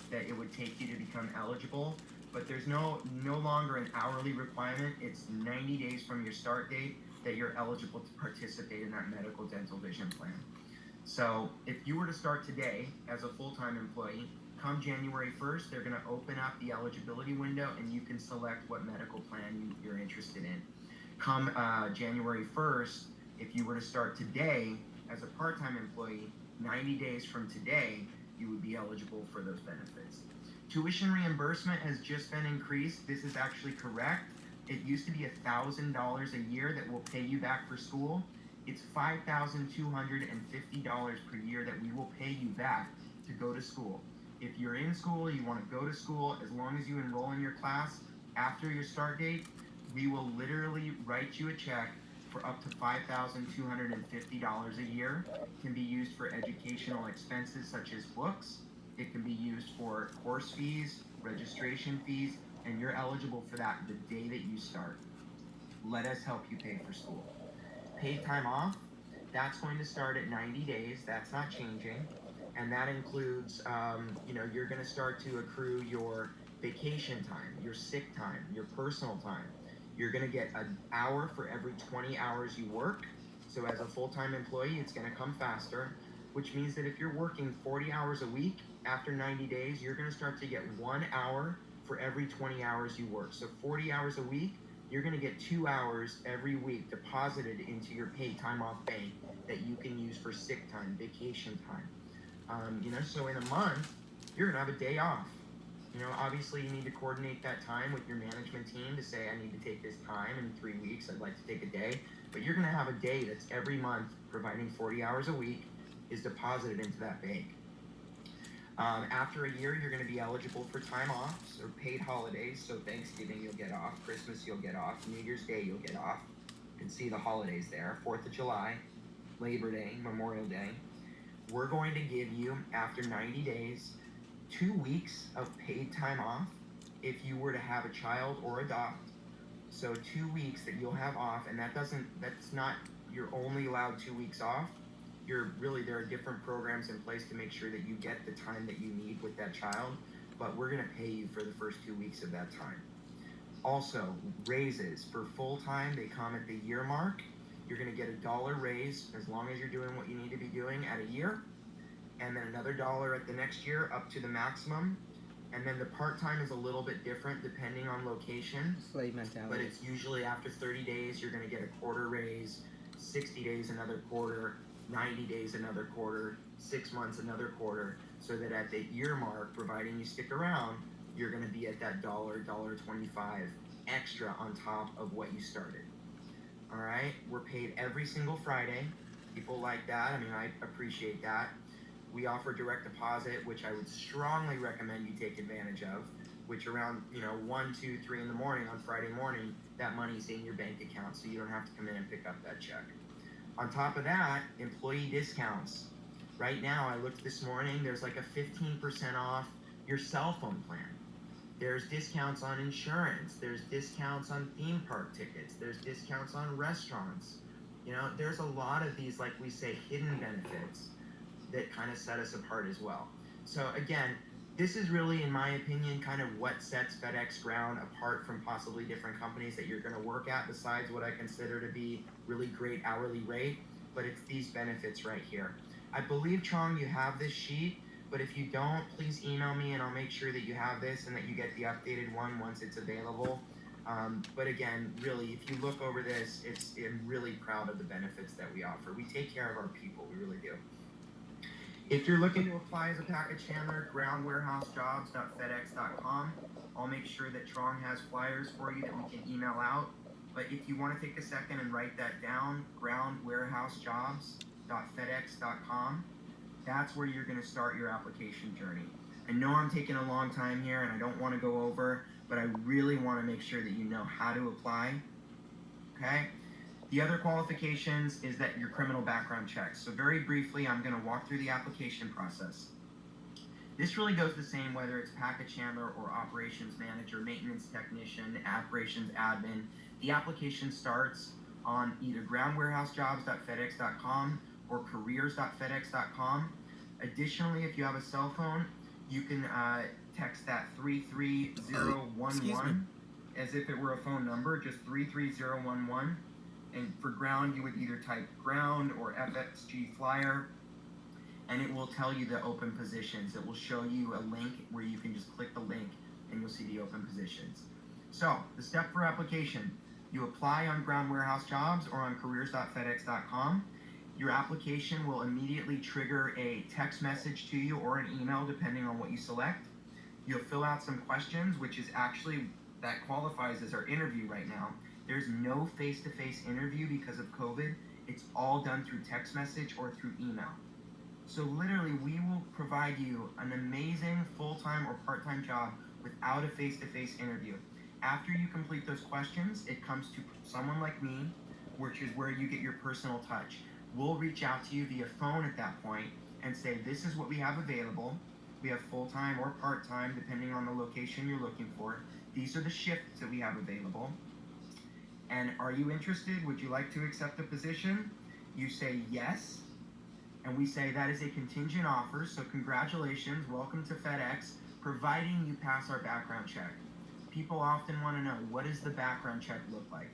that it would take you to become eligible. But there's no longer an hourly requirement. It's 90 days from your start date that you're eligible to participate in that medical, dental, vision plan. So if you were to start today as a full-time employee, come January 1st, they're going to open up the eligibility window and you can select what medical plan you're interested in. Come January 1st, if you were to start today as a part-time employee, 90 days from today, you would be eligible for those benefits. Tuition reimbursement has just been increased. This is actually correct. It used to be $1,000 a year that will pay you back for school. It's $5,250 per year that we will pay you back to go to school. If you're in school, you want to go to school, as long as you enroll in your class after your start date, we will literally write you a check for up to $5,250 a year. It can be used for educational expenses such as books. It can be used for course fees, registration fees, and you're eligible for that the day that you start. Let us help you pay for school. Paid time off, that's going to start at 90 days. That's not changing. And that includes, you're going to start to accrue your vacation time, your sick time, your personal time. You're going to get an hour for every 20 hours you work. So as a full-time employee, it's going to come faster, which means that if you're working 40 hours a week, after 90 days, you're going to start to get 1 hour for every 20 hours you work. So 40 hours a week, you're going to get 2 hours every week deposited into your paid time off bank that you can use for sick time, vacation time. So in a month, you're going to have a day off. Obviously you need to coordinate that time with your management team to say, I need to take this time in 3 weeks, I'd like to take a day. But you're going to have a day that's every month, providing 40 hours a week, is deposited into that bank. After a year, you're going to be eligible for time off, so paid holidays. So Thanksgiving you'll get off, Christmas you'll get off, New Year's Day you'll get off. You can see the holidays there, 4th of July, Labor Day, Memorial Day. We're going to give you, after 90 days, 2 weeks of paid time off if you were to have a child or adopt. So 2 weeks that you'll have off, and that's not, you're only allowed 2 weeks off. There are different programs in place to make sure that you get the time that you need with that child, but we're going to pay you for the first 2 weeks of that time. Also, raises for full-time, they come at the year mark. You're going to get $1 raise as long as you're doing what you need to be doing at a year, and then another $1 at the next year up to the maximum. And then the part-time is a little bit different depending on location. Slave mentality. But it's usually after 30 days, you're going to get a quarter raise, 60 days, another quarter, 90 days, another quarter, 6 months, another quarter, so that at the year mark, providing you stick around, you're going to be at that $1.25 extra on top of what you started. All right, we're paid every single Friday. People like that. I mean, I appreciate that. We offer direct deposit, which I would strongly recommend you take advantage of, which around 1, 2, 3 in the morning on Friday morning, that money's in your bank account, so you don't have to come in and pick up that check. On top of that, employee discounts. Right now, I looked this morning, there's like a 15% off your cell phone plan. There's discounts on insurance. There's discounts on theme park tickets. There's discounts on restaurants. There's a lot of these, like we say, hidden benefits that kind of set us apart as well. So again, this is really, in my opinion, kind of what sets FedEx Ground apart from possibly different companies that you're going to work at, besides what I consider to be really great hourly rate, but it's these benefits right here. I believe, Trong, you have this sheet, but if you don't, please email me and I'll make sure that you have this and that you get the updated one once it's available. But again, really, if you look over this, I'm really proud of the benefits that we offer. We take care of our people, we really do. If you're looking to apply as a package handler, groundwarehousejobs.fedex.com. I'll make sure that Trong has flyers for you that we can email out. But if you want to take a second and write that down, groundwarehousejobs.fedex.com, that's where you're going to start your application journey. I know I'm taking a long time here and I don't want to go over, but I really want to make sure that you know how to apply. Okay? The other qualifications is that your criminal background checks. So very briefly, I'm going to walk through the application process. This really goes the same whether it's package handler or operations manager, maintenance technician, operations admin. The application starts on either groundwarehousejobs.fedex.com or careers.fedex.com. Additionally, if you have a cell phone, you can text that 33011 as if it were a phone number, just 33011. And for ground, you would either type ground or FXG flyer, and it will tell you the open positions. It will show you a link where you can just click the link and you'll see the open positions. So the step for application, you apply on Ground Warehouse Jobs or on careers.fedex.com. Your application will immediately trigger a text message to you or an email depending on what you select. You'll fill out some questions, which is actually, that qualifies as our interview right now. There's no face-to-face interview because of COVID. It's all done through text message or through email. So literally, we will provide you an amazing full-time or part-time job without a face-to-face interview. After you complete those questions, it comes to someone like me, which is where you get your personal touch. We'll reach out to you via phone at that point and say, this is what we have available. We have full-time or part-time, depending on the location you're looking for. These are the shifts that we have available. And are you interested? Would you like to accept the position? You say yes. And we say that is a contingent offer, so congratulations, welcome to FedEx, providing you pass our background check. People often want to know, what does the background check look like?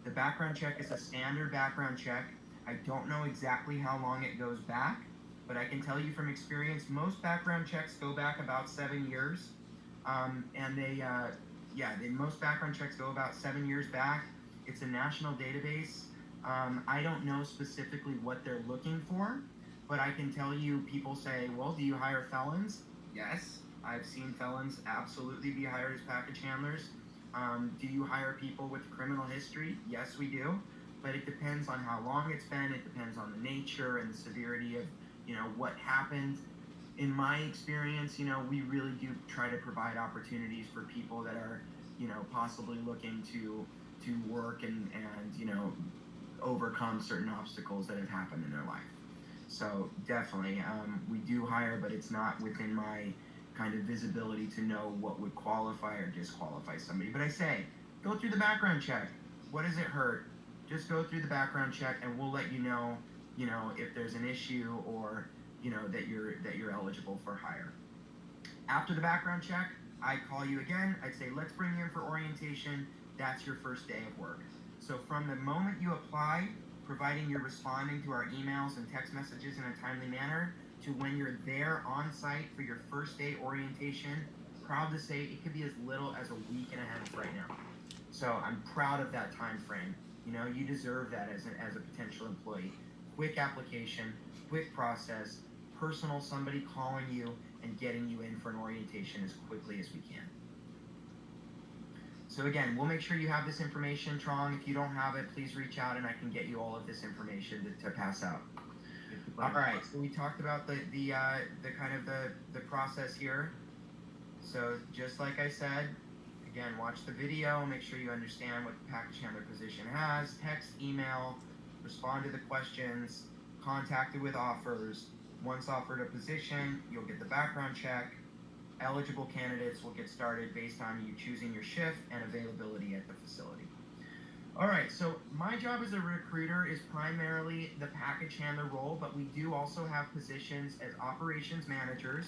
The background check is a standard background check. I don't know exactly how long it goes back, but I can tell you from experience, most background checks go back about 7 years. Most background checks go about 7 years back. It's a national database. I don't know specifically what they're looking for, but I can tell you, people say, well, do you hire felons? Yes, I've seen felons absolutely be hired as package handlers. Do you hire people with criminal history? Yes, we do, but it depends on how long it's been. It depends on the nature and the severity of, what happened. In my experience, we really do try to provide opportunities for people that are, possibly looking to work and overcome certain obstacles that have happened in their life. So definitely, we do hire, but it's not within my kind of visibility to know what would qualify or disqualify somebody. But I say, go through the background check. What does it hurt? Just go through the background check, and we'll let you know, if there's an issue or that you're eligible for hire. After the background check, I'd call you again. I'd say, let's bring you in for orientation. That's your first day of work. So from the moment you apply, providing you're responding to our emails and text messages in a timely manner, to when you're there on site for your first day orientation, proud to say it could be as little as a week and a half right now. So I'm proud of that time frame. You deserve that as a potential employee. Quick application, quick process, personal, somebody calling you and getting you in for an orientation as quickly as we can. So again, we'll make sure you have this information, Trong. If you don't have it, please reach out and I can get you all of this information to pass out. All right, so we talked about the process here. So just like I said, again, watch the video, make sure you understand what the package handler position has, text, email, respond to the questions, contact it with offers. Once offered a position, you'll get the background check. Eligible candidates will get started based on you choosing your shift and availability at the facility. All right, so my job as a recruiter is primarily the package handler role, but we do also have positions as operations managers.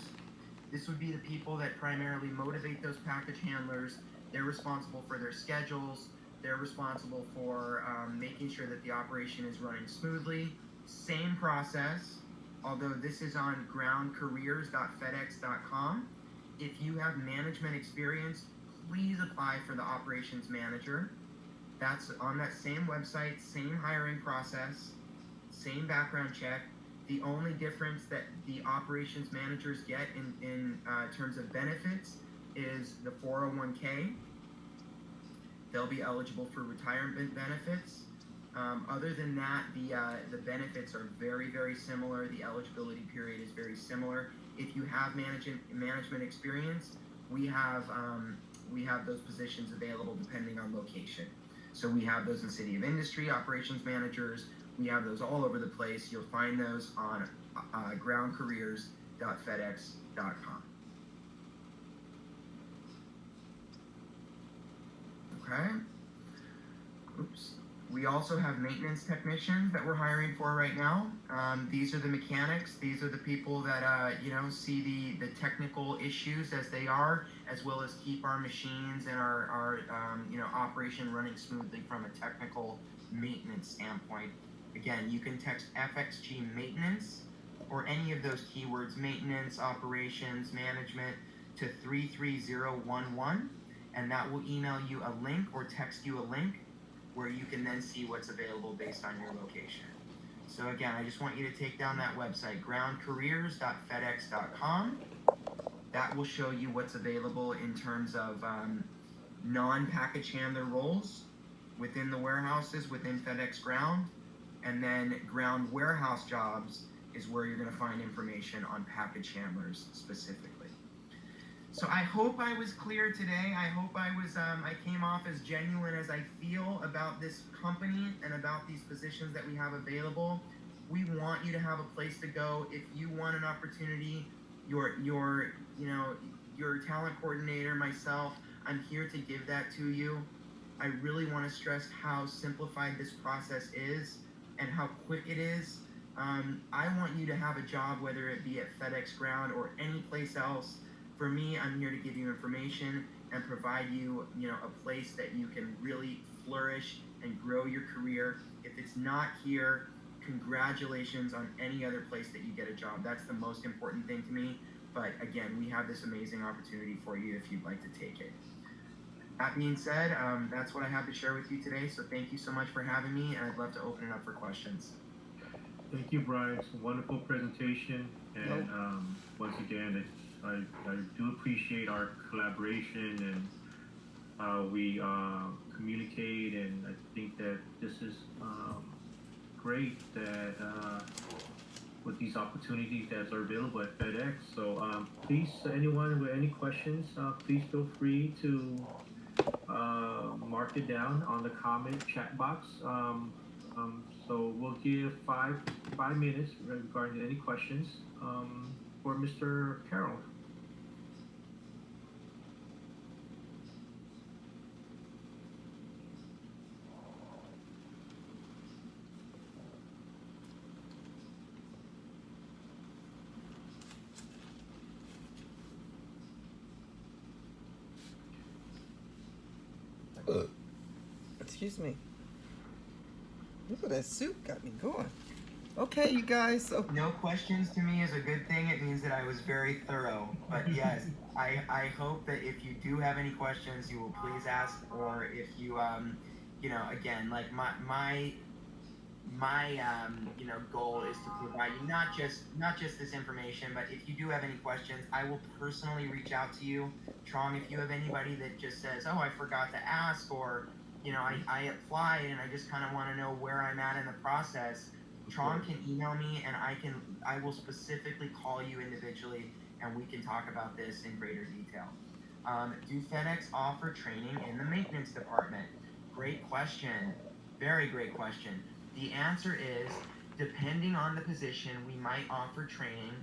This would be the people that primarily motivate those package handlers. They're responsible for their schedules. They're responsible for making sure that the operation is running smoothly. Same process, although this is on groundcareers.fedex.com. If you have management experience, please apply for the operations manager. That's on that same website, same hiring process, same background check. The only difference that the operations managers get in terms of benefits is the 401k. They'll be eligible for retirement benefits. Other than that, the benefits are very, very similar. The eligibility period is very similar. If you have management experience, we have those positions available depending on location. So we have those in City of Industry, operations managers. We have those all over the place. You'll find those on groundcareers.fedex.com. Okay. Oops. We also have maintenance technicians that we're hiring for right now. These are the mechanics. These are the people that see the technical issues as they are, as well as keep our machines and our operation running smoothly from a technical maintenance standpoint. Again, you can text FXG maintenance or any of those keywords, maintenance, operations, management, to 33011, and that will email you a link or text you a link where you can then see what's available based on your location. So again, I just want you to take down that website, groundcareers.fedex.com. That will show you what's available in terms of non-package handler roles within the warehouses, within FedEx Ground. And then ground warehouse jobs is where you're gonna find information on package handlers specifically. So I hope I was clear today. I hope I came off as genuine as I feel about this company and about these positions that we have available. We want you to have a place to go. If you want an opportunity, your talent coordinator, myself, I'm here to give that to you. I really want to stress how simplified this process is and how quick it is. I want you to have a job, whether it be at FedEx Ground or any place else. For me, I'm here to give you information and provide you, a place that you can really flourish and grow your career. If it's not here, congratulations on any other place that you get a job. That's the most important thing to me. But again, we have this amazing opportunity for you if you'd like to take it. That being said, that's what I have to share with you today. So thank you so much for having me, and I'd love to open it up for questions. Thank you, Brian. It's a wonderful presentation, and once again, I do appreciate our collaboration and how we communicate, and I think that this is great that with these opportunities that are available at FedEx. So please, anyone with any questions, please feel free to mark it down on the comment chat box. So we'll give five minutes regarding any questions for Mr. Carroll. Excuse me. Ooh, that soup got me going. Okay, you guys. So No questions to me is a good thing. It means that I was very thorough. But yes, I hope that if you do have any questions, you will please ask. Or if you, again, like my goal is to provide you not just this information, but if you do have any questions, I will personally reach out to you. Trong, if you have anybody that just says, oh, I forgot to ask, or I applied and I just kind of want to know where I'm at in the process, Trong can email me, and I will specifically call you individually, and we can talk about this in greater detail. Do FedEx offer training in the maintenance department? Great question. Very great question. The answer is, depending on the position, we might offer training.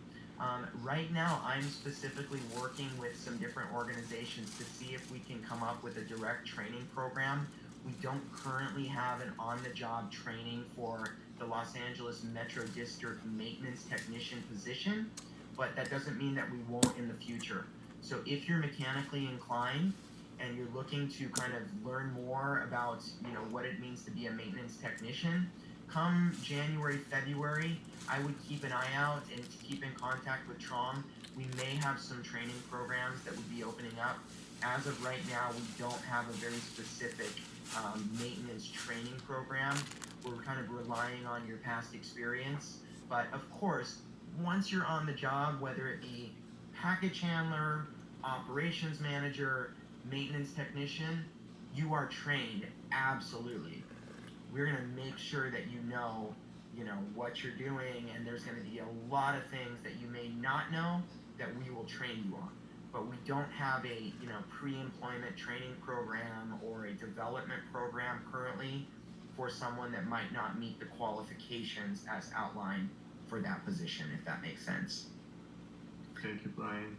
Right now, I'm specifically working with some different organizations to see if we can come up with a direct training program. We don't currently have an on-the-job training for the Los Angeles Metro District maintenance technician position, but that doesn't mean that we won't in the future. So if you're mechanically inclined and you're looking to kind of learn more about, what it means to be a maintenance technician, come January, February, I would keep an eye out and keep in contact with Trom. We may have some training programs that would be opening up. As of right now, we don't have a very specific maintenance training program. We're kind of relying on your past experience. But of course, once you're on the job, whether it be package handler, operations manager, maintenance technician, you are trained, absolutely. We're going to make sure that you know what you're doing, and there's going to be a lot of things that you may not know that we will train you on. but we don't have a pre-employment training program or a development program currently for someone that might not meet the qualifications as outlined for that position, if that makes sense. Thank you, Brian.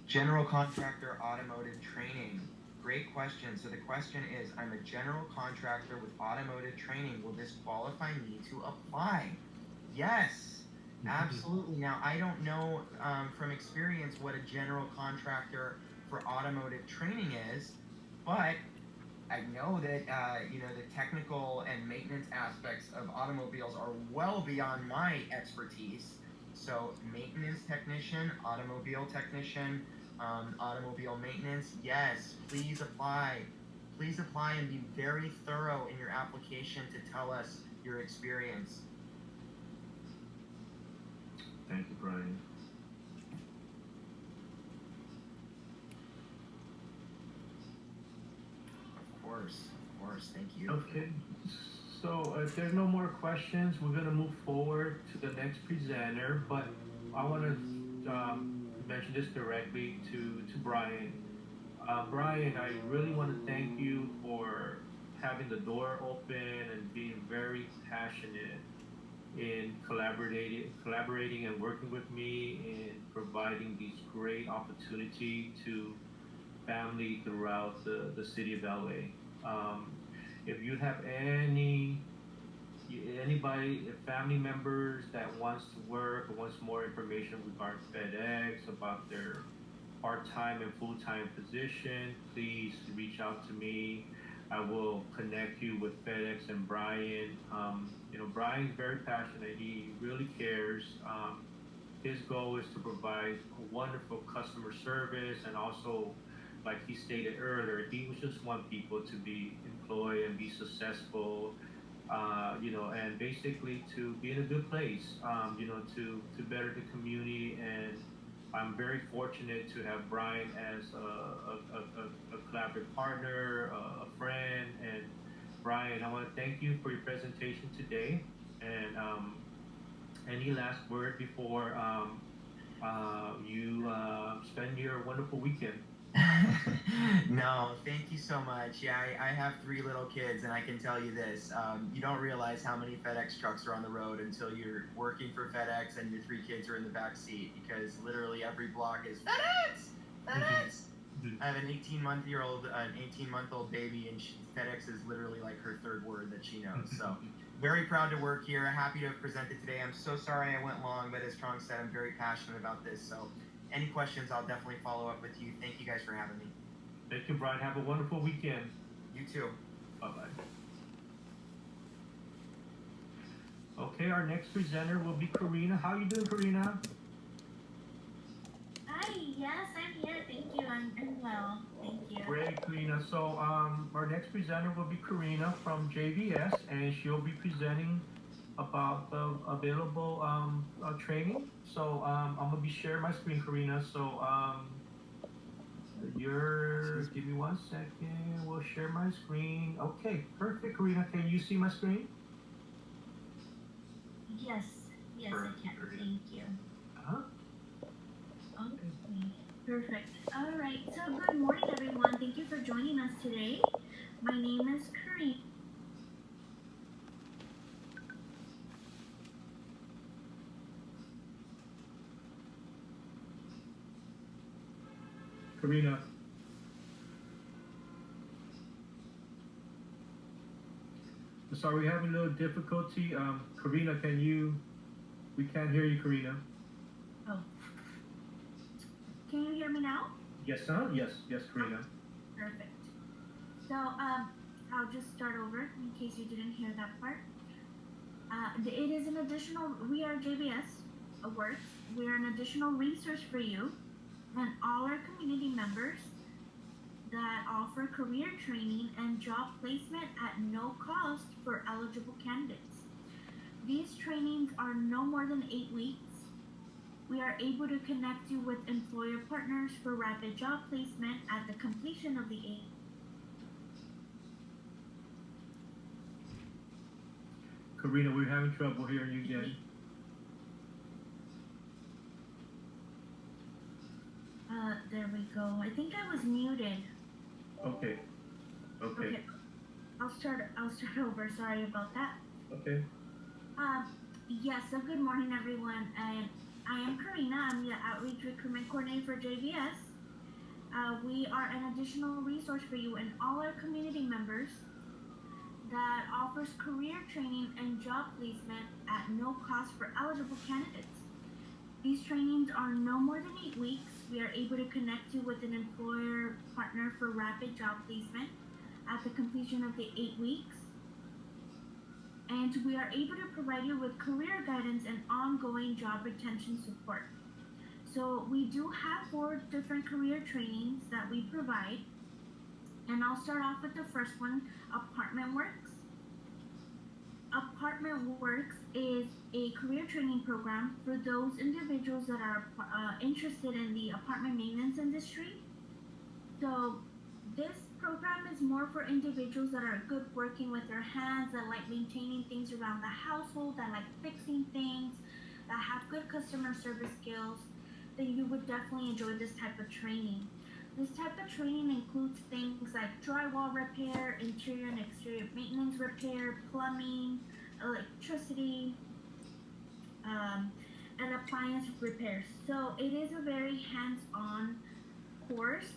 General contractor automotive training. Great question. So the question is, I'm a general contractor with automotive training. Will this qualify me to apply? Yes, absolutely. Now, I don't know from experience what a general contractor for automotive training is, but I know that the technical and maintenance aspects of automobiles are well beyond my expertise. So maintenance technician, automobile technician, automobile maintenance, yes, please apply. Please apply and be very thorough in your application to tell us your experience. Thank you, Brian. Of course, thank you. Okay, so if there's no more questions, we're gonna move forward to the next presenter, but I wanna mention this directly to Brian. Brian, I really wanna thank you for having the door open and being very passionate in collaborating and working with me in providing these great opportunity to family throughout the city of LA. If you have anybody, family members that wants to work or wants more information regarding FedEx about their part-time and full-time position, please reach out to me. I will connect you with FedEx and Brian. Brian's very passionate. He really cares. His goal is to provide a wonderful customer service, and also, like he stated earlier, he just want people to be employed and be successful, and basically to be in a good place, to better the community. And I'm very fortunate to have Brian as a collaborative partner, a friend. And Brian, I want to thank you for your presentation today. And any last word before you spend your wonderful weekend? No, thank you so much. Yeah, I have 3 little kids, and I can tell you this: you don't realize how many FedEx trucks are on the road until you're working for FedEx and your 3 kids are in the back seat, because literally every block is FedEx, FedEx. I have an 18-month-old baby, and FedEx is literally like her 3rd word that she knows. So very proud to work here. Happy to have presented today. I'm so sorry I went long, but as Trong said, I'm very passionate about this. So any questions, I'll definitely follow up with you. Thank you guys for having me. Thank you, Brian. Have a wonderful weekend. You too. Bye-bye. Okay, our next presenter will be Karina. How you doing, Karina? Hi, yes, I'm here. Thank you. I'm well. Thank you. Great, Karina. So our next presenter will be Karina from JBS, and she'll be presenting about the available training. So I'm gonna be sharing my screen, Karina. So give me 1 second. We'll share my screen. Okay, perfect, Karina. Can you see my screen? Yes, Perfect. I can. Thank you. Uh-huh. Okay, perfect. All right. So good morning, everyone. Thank you for joining us today. My name is Karina. Karina. Sorry, we're having a little difficulty. Karina, we can't hear you, Karina. Oh. Can you hear me now? Yes, yes, Karina. Perfect. So I'll just start over in case you didn't hear that part. It is an additional, we are Jbs Awards. We are an additional resource for you and all our community members that offer career training and job placement at no cost for eligible candidates. These trainings are no more than 8 weeks. We are able to connect you with employer partners for rapid job placement at the completion of the 8. Karina, we're having trouble hearing you again. There we go. I think I was muted. Okay. Okay. I'll start over. Sorry about that. Okay. Yes, so good morning, everyone. And I am Karina. I'm the Outreach Recruitment Coordinator for JBS. We are an additional resource for you and all our community members that offers career training and job placement at no cost for eligible candidates. These trainings are no more than 8 weeks. We are able to connect you with an employer partner for rapid job placement at the completion of the 8 weeks. And we are able to provide you with career guidance and ongoing job retention support. So we do have 4 different career trainings that we provide. And I'll start off with the first one, Apartment Works. Apartment Works is a career training program for those individuals that are interested in the apartment maintenance industry. So this program is more for individuals that are good working with their hands, that like maintaining things around the household, that like fixing things, that have good customer service skills. Then you would definitely enjoy this type of training. This type of training includes things like drywall repair, interior and exterior maintenance repair, plumbing, electricity, and appliance repairs. So it is a very hands-on course,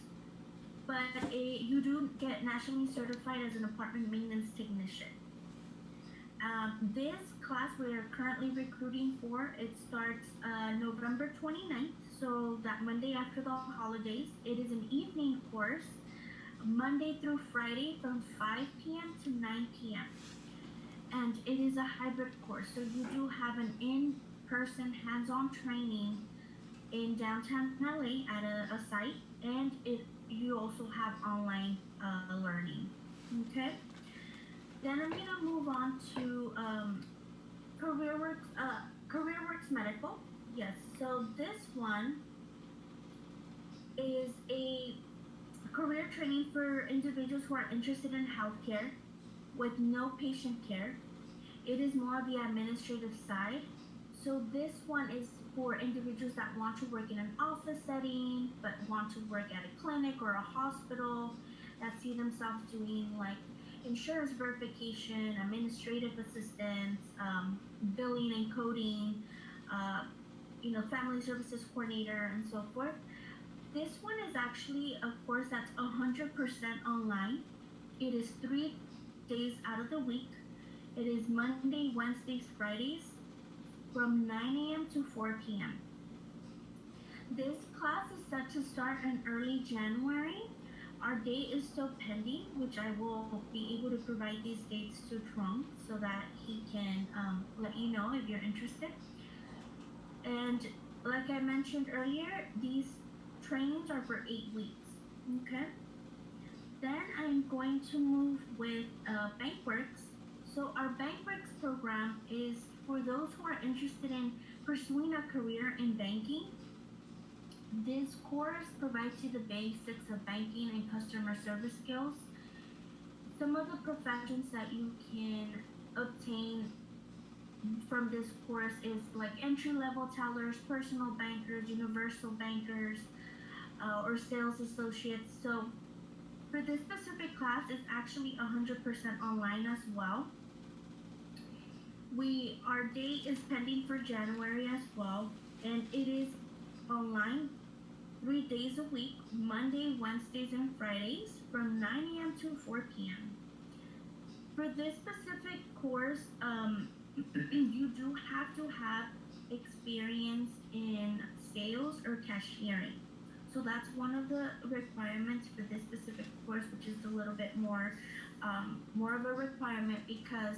but you do get nationally certified as an apartment maintenance technician. This class we are currently recruiting for, it starts November 29th, so that Monday after the holidays. It is an evening course, Monday through Friday from 5 p.m. to 9 p.m. And it is a hybrid course, so you do have an in-person hands-on training in downtown LA at a site, and you also have online learning. Okay? Then I'm gonna move on to CareerWorks Medical. Yes, so this one is a career training for individuals who are interested in healthcare with no patient care. It is more of the administrative side. So this one is for individuals that want to work in an office setting, but want to work at a clinic or a hospital, that see themselves doing like insurance verification, administrative assistance, billing and coding, family services coordinator, and so forth. This one is actually a course that's 100% online. It is 3 days out of the week. It is Monday, Wednesdays, Fridays from 9 a.m. to 4 p.m. This class is set to start in early January. Our date is still pending, which I will be able to provide these dates to Trump so that he can let you know if you're interested. And like I mentioned earlier, these trainings are for 8 weeks. Okay. Then I'm going to move with BankWorks. So our BankWorks program is for those who are interested in pursuing a career in banking. This course provides you the basics of banking and customer service skills. Some of the professions that you can obtain from this course is like entry-level tellers, personal bankers, universal bankers, or sales associates. So for this specific class, it's actually 100% online as well. Our date is pending for January as well, and it is online 3 days a week, Monday, Wednesdays, and Fridays from 9 a.m. to 4 p.m. For this specific course, you do have to have experience in sales or cashiering. So that's one of the requirements for this specific course, which is a little bit more of a requirement, because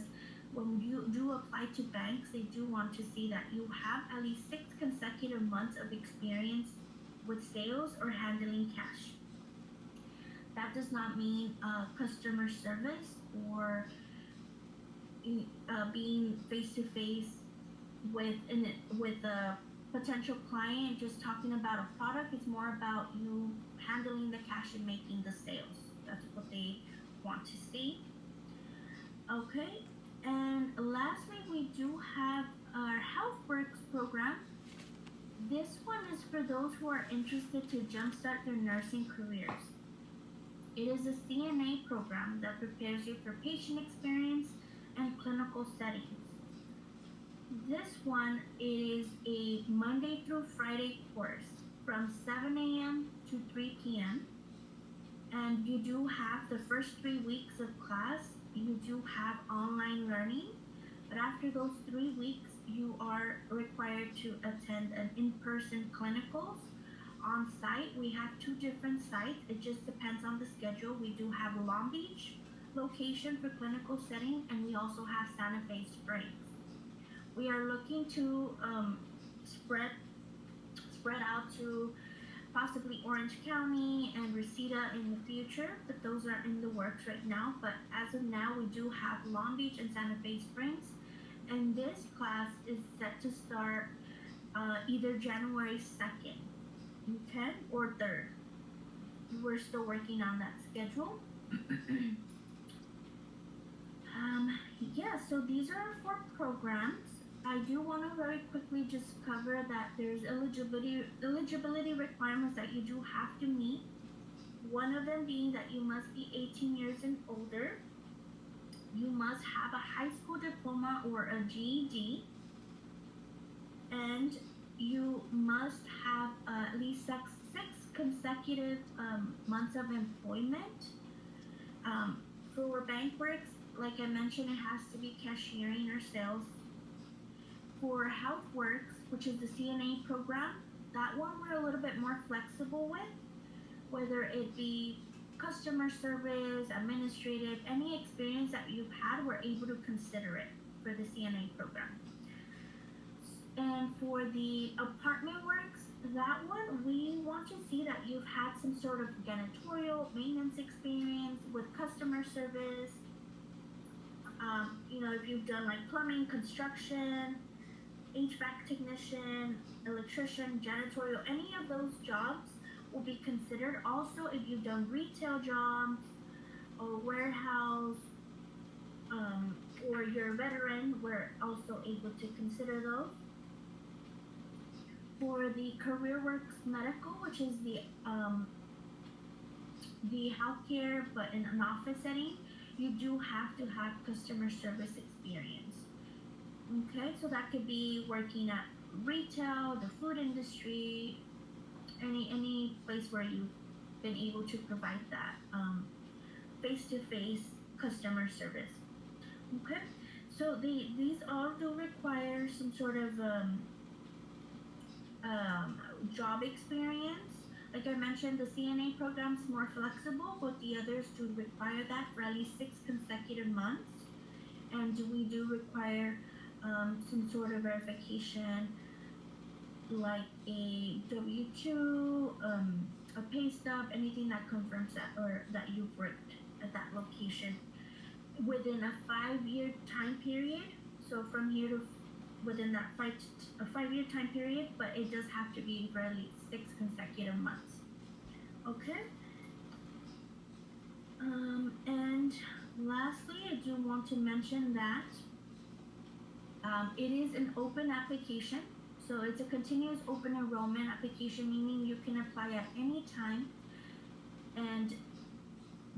when you do apply to banks, they do want to see that you have at least 6 consecutive months of experience with sales or handling cash. That does not mean customer service or being face-to-face with a potential client, just talking about a product. It's more about you handling the cash and making the sales. That's what they want to see. Okay, and lastly, we do have our HealthWorks program. This one is for those who are interested to jumpstart their nursing careers. It is a CNA program that prepares you for patient experience and clinical settings. This one is a Monday through Friday course from 7 a.m. to 3 p.m. And you do have the first 3 weeks of class, you do have online learning, but after those 3 weeks, you are required to attend an in-person clinicals on site. We have 2 different sites. It just depends on the schedule. We do have Long Beach location for clinical setting, and we also have Santa Fe Springs. We are looking to spread out to possibly Orange County and Reseda in the future, but those are in the works right now. But as of now, we do have Long Beach and Santa Fe Springs, and this class is set to start either January 2nd, okay, or 3rd. We're still working on that schedule. Yeah, so these are our 4 programs. I do want to very quickly just cover that there's eligibility requirements that you do have to meet. One of them being that you must be 18 years and older. You must have a high school diploma or a GED. And you must have at least 6 consecutive months of employment. For bank works, like I mentioned, it has to be cashiering or sales. For HealthWorks, which is the CNA program, that one we're a little bit more flexible with, whether it be customer service, administrative, any experience that you've had, we're able to consider it for the CNA program. And for the apartment works, that one, we want to see that you've had some sort of janitorial maintenance experience with customer service. If you've done like plumbing, construction, HVAC technician, electrician, janitorial, any of those jobs will be considered. Also, if you've done retail jobs or warehouse, or you're a veteran, we're also able to consider those. For the CareerWorks Medical, which is the healthcare but in an office setting, you do have to have customer service experience. Okay, so that could be working at retail, the food industry, any place where you've been able to provide that face-to-face customer service. Okay, so these all do require some sort of job experience. Like I mentioned, the CNA program is more flexible, but the others do require that for at least 6 consecutive months. And we do require some sort of verification, like a W-2, a pay stub, anything that confirms that or that you've worked at that location within a 5-year time period. So from here to within that 5-year time period, but it does have to be for at least 6 consecutive months. Okay. And lastly, I do want to mention that it is an open application. So it's a continuous open enrollment application, meaning you can apply at any time. And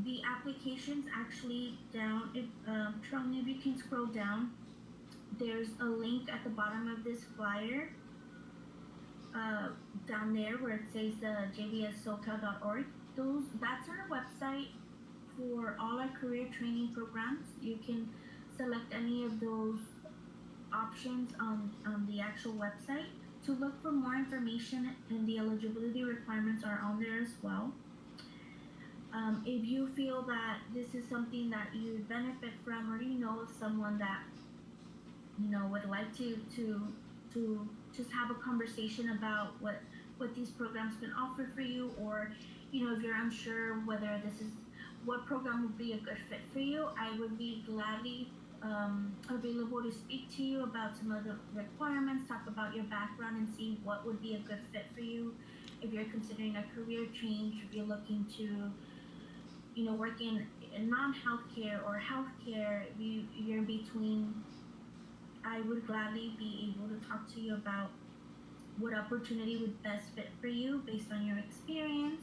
the application's actually down. Trung, if you can scroll down, there's a link at the bottom of this flyer down there where it says jbssocal.org. That's our website for all our career training programs. You can select any of those options on the actual website. To look for more information, and the eligibility requirements are on there as well. If you feel that this is something that you benefit from, or you know of someone that would like to just have a conversation about what these programs can offer for you, or if you're unsure whether this is what program would be a good fit for you, I would be gladly available to speak to you about some of the requirements, talk about your background, and see what would be a good fit for you. If you're considering a career change, if you're looking to work in non-healthcare or healthcare, if you're in between, I would gladly be able to talk to you about what opportunity would best fit for you based on your experience.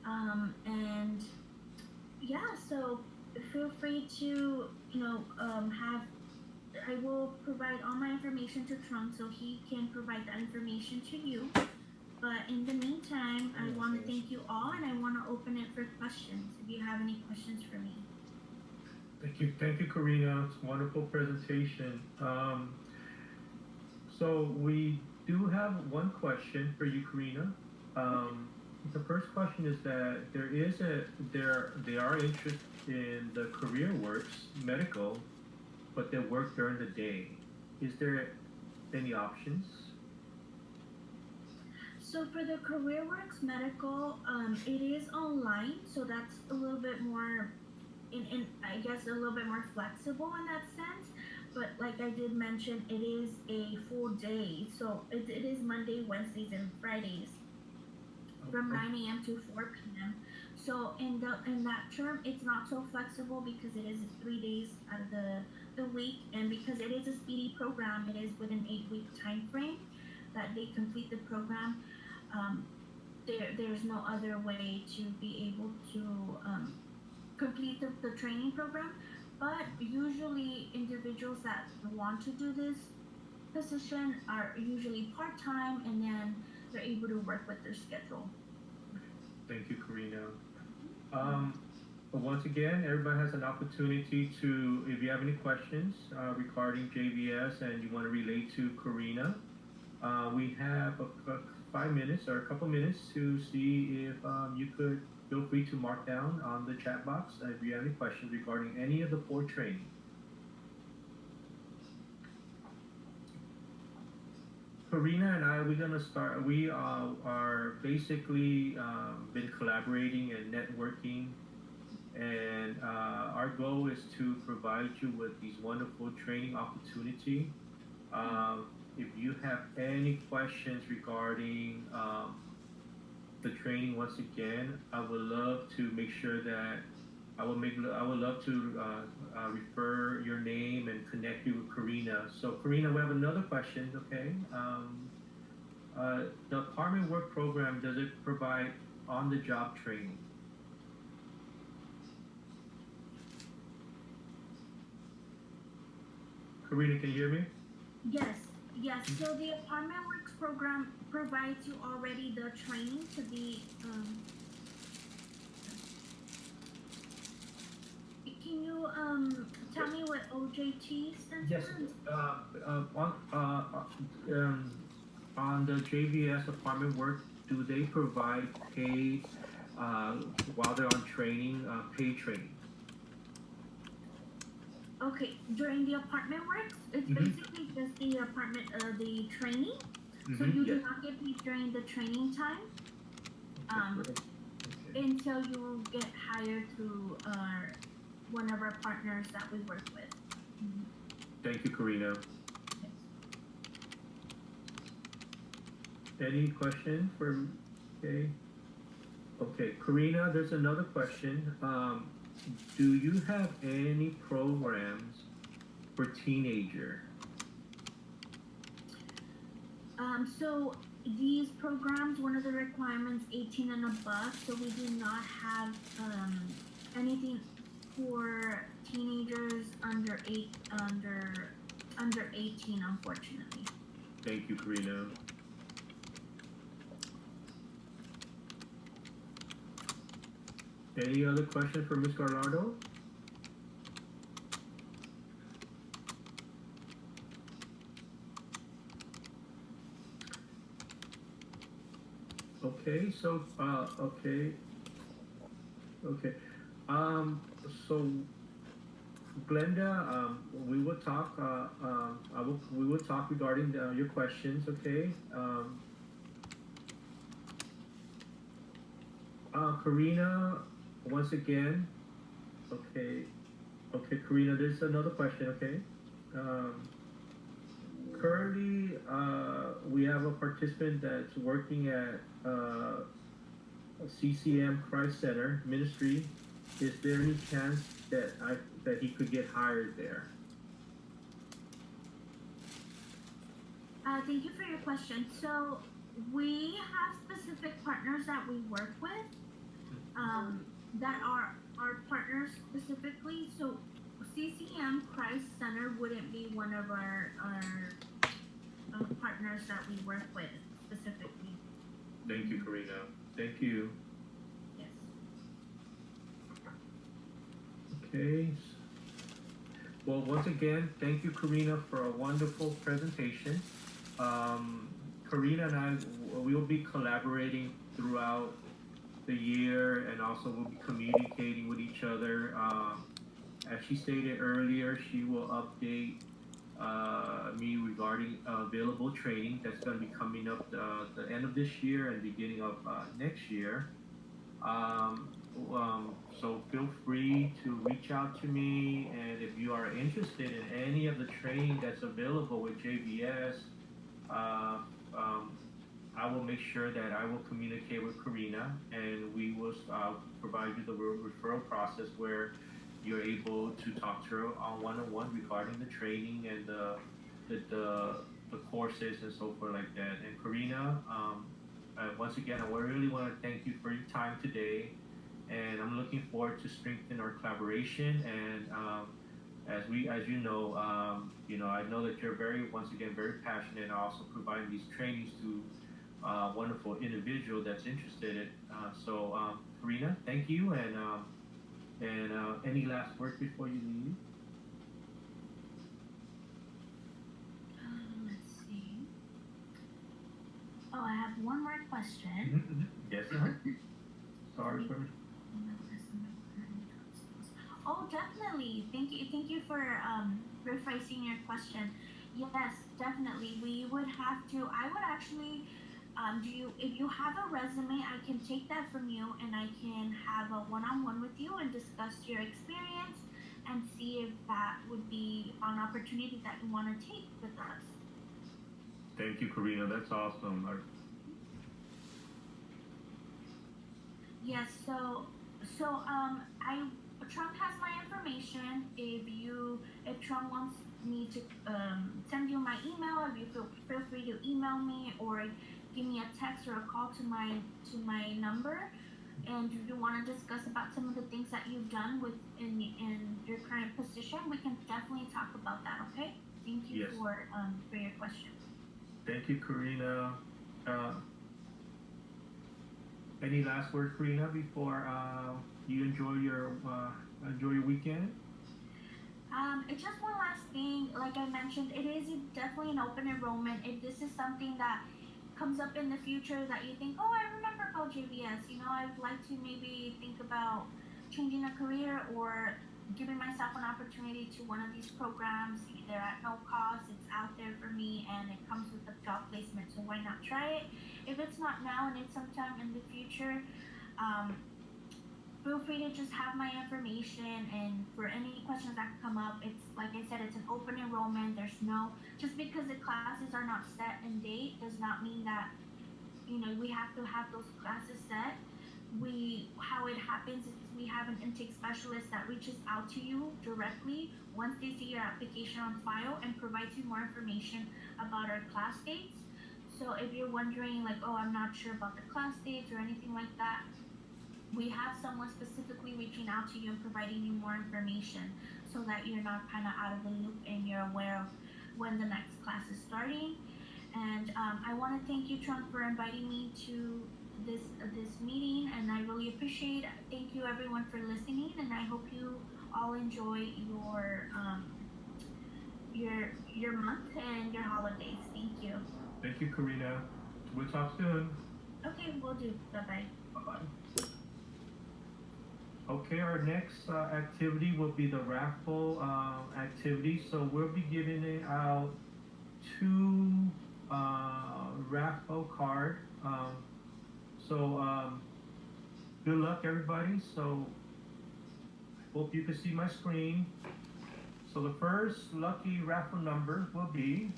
And yeah, so feel free to, have, I will provide all my information to Trump so he can provide that information to you. But in the meantime, I want to thank you all, and I want to open it for questions if you have any questions for me. Thank you, Karina. It's a wonderful presentation. So we do have one question for you, Karina. The first question is that they are interested in the CareerWorks medical, but they work during the day. Is there any options? So for the CareerWorks Medical, it is online, so that's a little bit more, in I guess a little bit more flexible in that sense. But like I did mention, it is a full day, so it is Monday, Wednesdays, and Fridays from 9 a.m. to 4 p.m. So in that term, it's not so flexible because it is 3 days out of the week, and because it is a speedy program, it is with an 8-week time frame that they complete the program. There's no other way to be able to complete the training program, but usually individuals that want to do this position are usually part-time, and then they're able to work with their schedule. Thank you, Karina. But once again, everybody has an opportunity to, if you have any questions regarding JBS and you want to relate to Karina, we have 5 minutes or a couple minutes to see if you could feel free to mark down on the chat box if you have any questions regarding any of the 4 training. Karina and I, we're gonna start. We are basically been collaborating and networking, and our goal is to provide you with these wonderful training opportunity. If you have any questions regarding the training, once again, I would love to make sure that I would love to refer your name and connect you with Karina. So Karina, we have another question, okay? The apartment work program, does it provide on-the-job training? Karina, can you hear me? Yes. So the Apartment Works program provides you already the training to be. Can you tell me what OJT stands Yes. for? On the JBS apartment work, do they provide paid while they're on training, paid training? Okay, during the Apartment Works, it's basically just the apartment, the training. So you do not get paid during the training time, until you get hired through one of our partners that we work with. Thank you, Karina. Yes. Any question for, okay, Karina, there's another question. Do you have any programs for teenager? So these programs, one of the requirements, 18 and above, so we do not have anything for teenagers under 18, unfortunately. Thank you, Karina. Any other questions for Ms. Gallardo? Okay, so so Glenda, we will talk. We will talk regarding your questions. Okay. Karina, once again. Okay. Karina, there's another question. Okay. Currently, we have a participant that's working at CCM Christ Center Ministry. Is there any chance that he could get hired there? Thank you for your question. So we have specific partners that we work with, that are our partners specifically. So CCM Christ Center wouldn't be one of our partners that we work with specifically. Thank you, Karina. Thank you. Yes. Okay. Well, once again, thank you, Karina, for a wonderful presentation. Karina and I will be collaborating throughout the year, and also we'll be communicating with each other. As she stated earlier, she will update me regarding available training that's going to be coming up the end of this year and beginning of next year. So feel free to reach out to me, and if you are interested in any of the training that's available with JBS, I will make sure that I will communicate with Karina, and we will provide you the referral process where you're able to talk to her on one-on-one regarding the training and the courses and so forth like that. And Karina, once again, I really want to thank you for your time today, and I'm looking forward to strengthen our collaboration. And as you know, I know that you're once again, very passionate, and also providing these trainings to wonderful individual that's interested in. So, Karina, thank you, and any last words before you leave? Let's see. Oh, I have one more question. Mm-hmm. Yes, ma'am. Sorry for. Oh, definitely. Thank you for rephrasing your question. Yes, definitely. We would have to. I would actually. If you have a resume, I can take that from you, and I can have a one-on-one with you and discuss your experience and see if that would be an opportunity that you want to take with us. Thank you, Karina. That's awesome. Yes. Trump has my information. If Trump wants me to send you my email, if you feel free to email me or give me a text or a call to my number. And if you want to discuss about some of the things that you've done in your current position, we can definitely talk about that. Okay? Thank you. Yes. for your question. Thank you, Karina. Any last words, Karina, before you enjoy your weekend? It's just one last thing. Like I mentioned, it is definitely an open enrollment. If this is something that comes up in the future that you think, oh, I remember about JBS, I'd like to maybe think about changing a career or giving myself an opportunity to one of these programs. They're at no cost, it's out there for me, and it comes with a job placement, so why not try it? If it's not now and it's sometime in the future, feel free to just have my information, and for any questions that come up, it's like I said, it's an open enrollment. There's just because the classes are not set in date does not mean that we have to have those classes set. How it happens is we have an intake specialist that reaches out to you directly once they see your application on file and provides you more information about our class dates. So if you're wondering like, oh, I'm not sure about the class dates or anything like that, we have someone specifically reaching out to you and providing you more information so that you're not kind of out of the loop and you're aware of when the next class is starting. And I want to thank you, Trump, for inviting me to this meeting, and I really appreciate it. Thank you, everyone, for listening, and I hope you all enjoy your month and your holidays. Thank you. Thank you, Karina. We'll talk soon. Okay, we'll do. Bye-bye. Bye-bye. Okay, our next activity will be the raffle activity. So we'll be giving out 2 raffle card. Good luck, everybody. So I hope you can see my screen. So the first lucky raffle number will be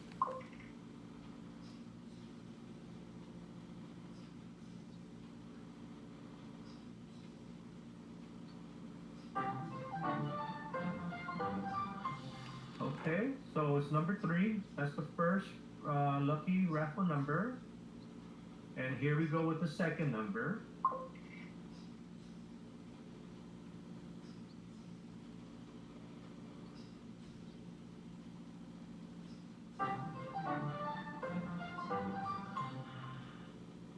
okay, so it's number 3. That's the first lucky raffle number. And here we go with the second number.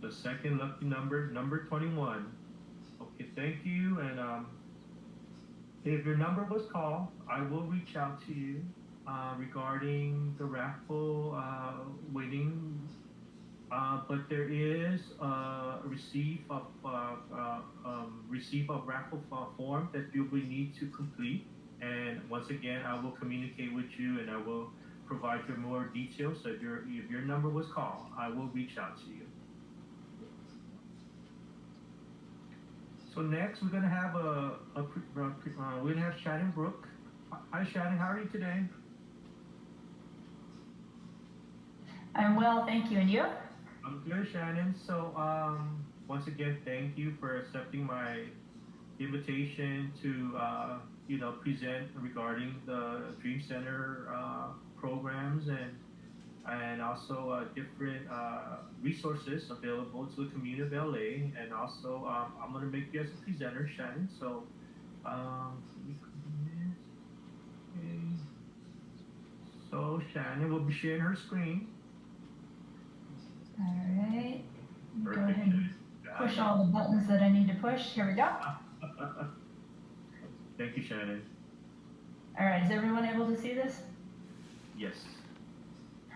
The second lucky number, number 21. Okay, thank you. And if your number was called, I will reach out to you regarding the raffle winning. But there is a receipt of raffle form that you will need to complete. And once again, I will communicate with you, and I will provide you more details. So if your number was called, I will reach out to you. So next, we're gonna have we're gonna have Shannon Brooke. Hi, Shannon. How are you today? I'm well, thank you. And you? I'm good, Shannon. So once again, thank you for accepting my invitation to present regarding the Dream Center programs and also different resources available to the community of LA. And also, I'm going to make you as a presenter, Shannon. So, okay. So Shannon will be sharing her screen. All right. Go Perfect. ahead and push all the buttons that I need to push. Here we go. Thank you, Shannon. All right, is everyone able to see this? Yes.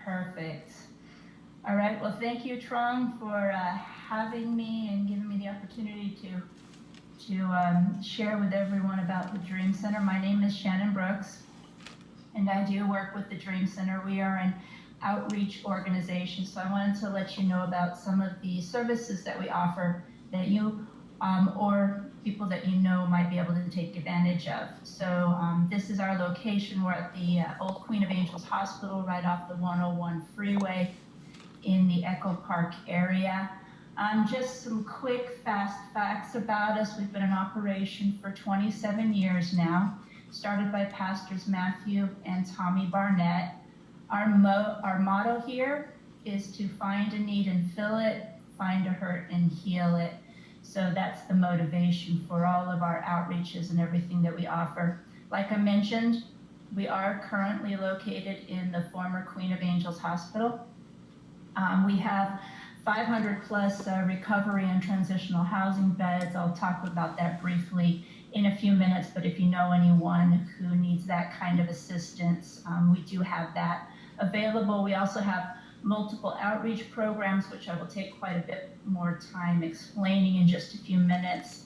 Perfect. All right, well, thank you, Trong, for having me and giving me the opportunity to share with everyone about the Dream Center. My name is Shannon Brooks, and I do work with the Dream Center. We are an outreach organization, so I wanted to let you know about some of the services that we offer that you or people that you know might be able to take advantage of. So this is our location. We're at the Old Queen of Angels Hospital right off the 101 freeway in the Echo Park area. Just some quick, fast facts about us. We've been in operation for 27 years now, started by Pastors Matthew and Tommy Barnett. Our motto here is to find a need and fill it, find a hurt and heal it. So that's the motivation for all of our outreaches and everything that we offer. Like I mentioned, we are currently located in the former Queen of Angels Hospital. We have 500 plus recovery and transitional housing beds. I'll talk about that briefly in a few minutes, but if you know anyone who needs that kind of assistance, we do have that available. We also have multiple outreach programs, which I will take quite a bit more time explaining in just a few minutes.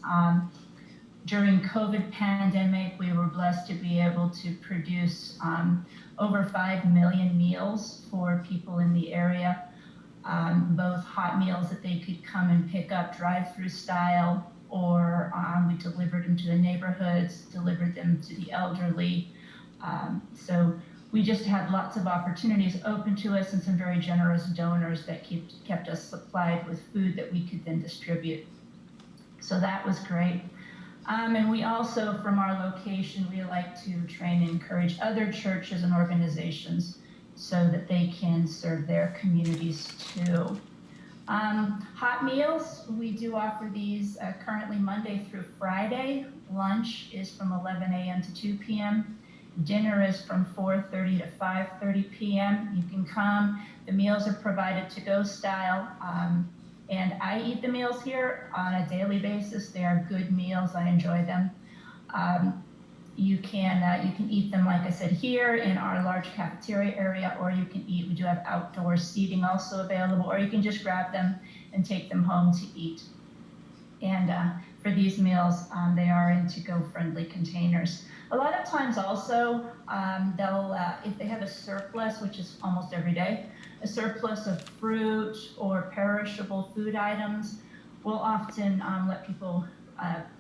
During COVID pandemic, we were blessed to be able to produce over 5 million meals for people in the area, both hot meals that they could come and pick up drive-through style, or we delivered them to the neighborhoods, delivered them to the elderly. So we just had lots of opportunities open to us and some very generous donors that kept us supplied with food that we could then distribute. So that was great. And we also, from our location, we like to train and encourage other churches and organizations so that they can serve their communities too. Hot meals, we do offer these currently Monday through Friday. Lunch is from 11 a.m. to 2 p.m. Dinner is from 4:30 to 5:30 p.m. You can come. The meals are provided to-go style. And I eat the meals here on a daily basis. They are good meals. I enjoy them. You can eat them, like I said, here in our large cafeteria area, or you can eat. We do have outdoor seating also available, or you can just grab them and take them home to eat. And for these meals, they are in to-go friendly containers. A lot of times also, they'll, if they have a surplus, which is almost every day, a surplus of fruit or perishable food items, we'll often let people,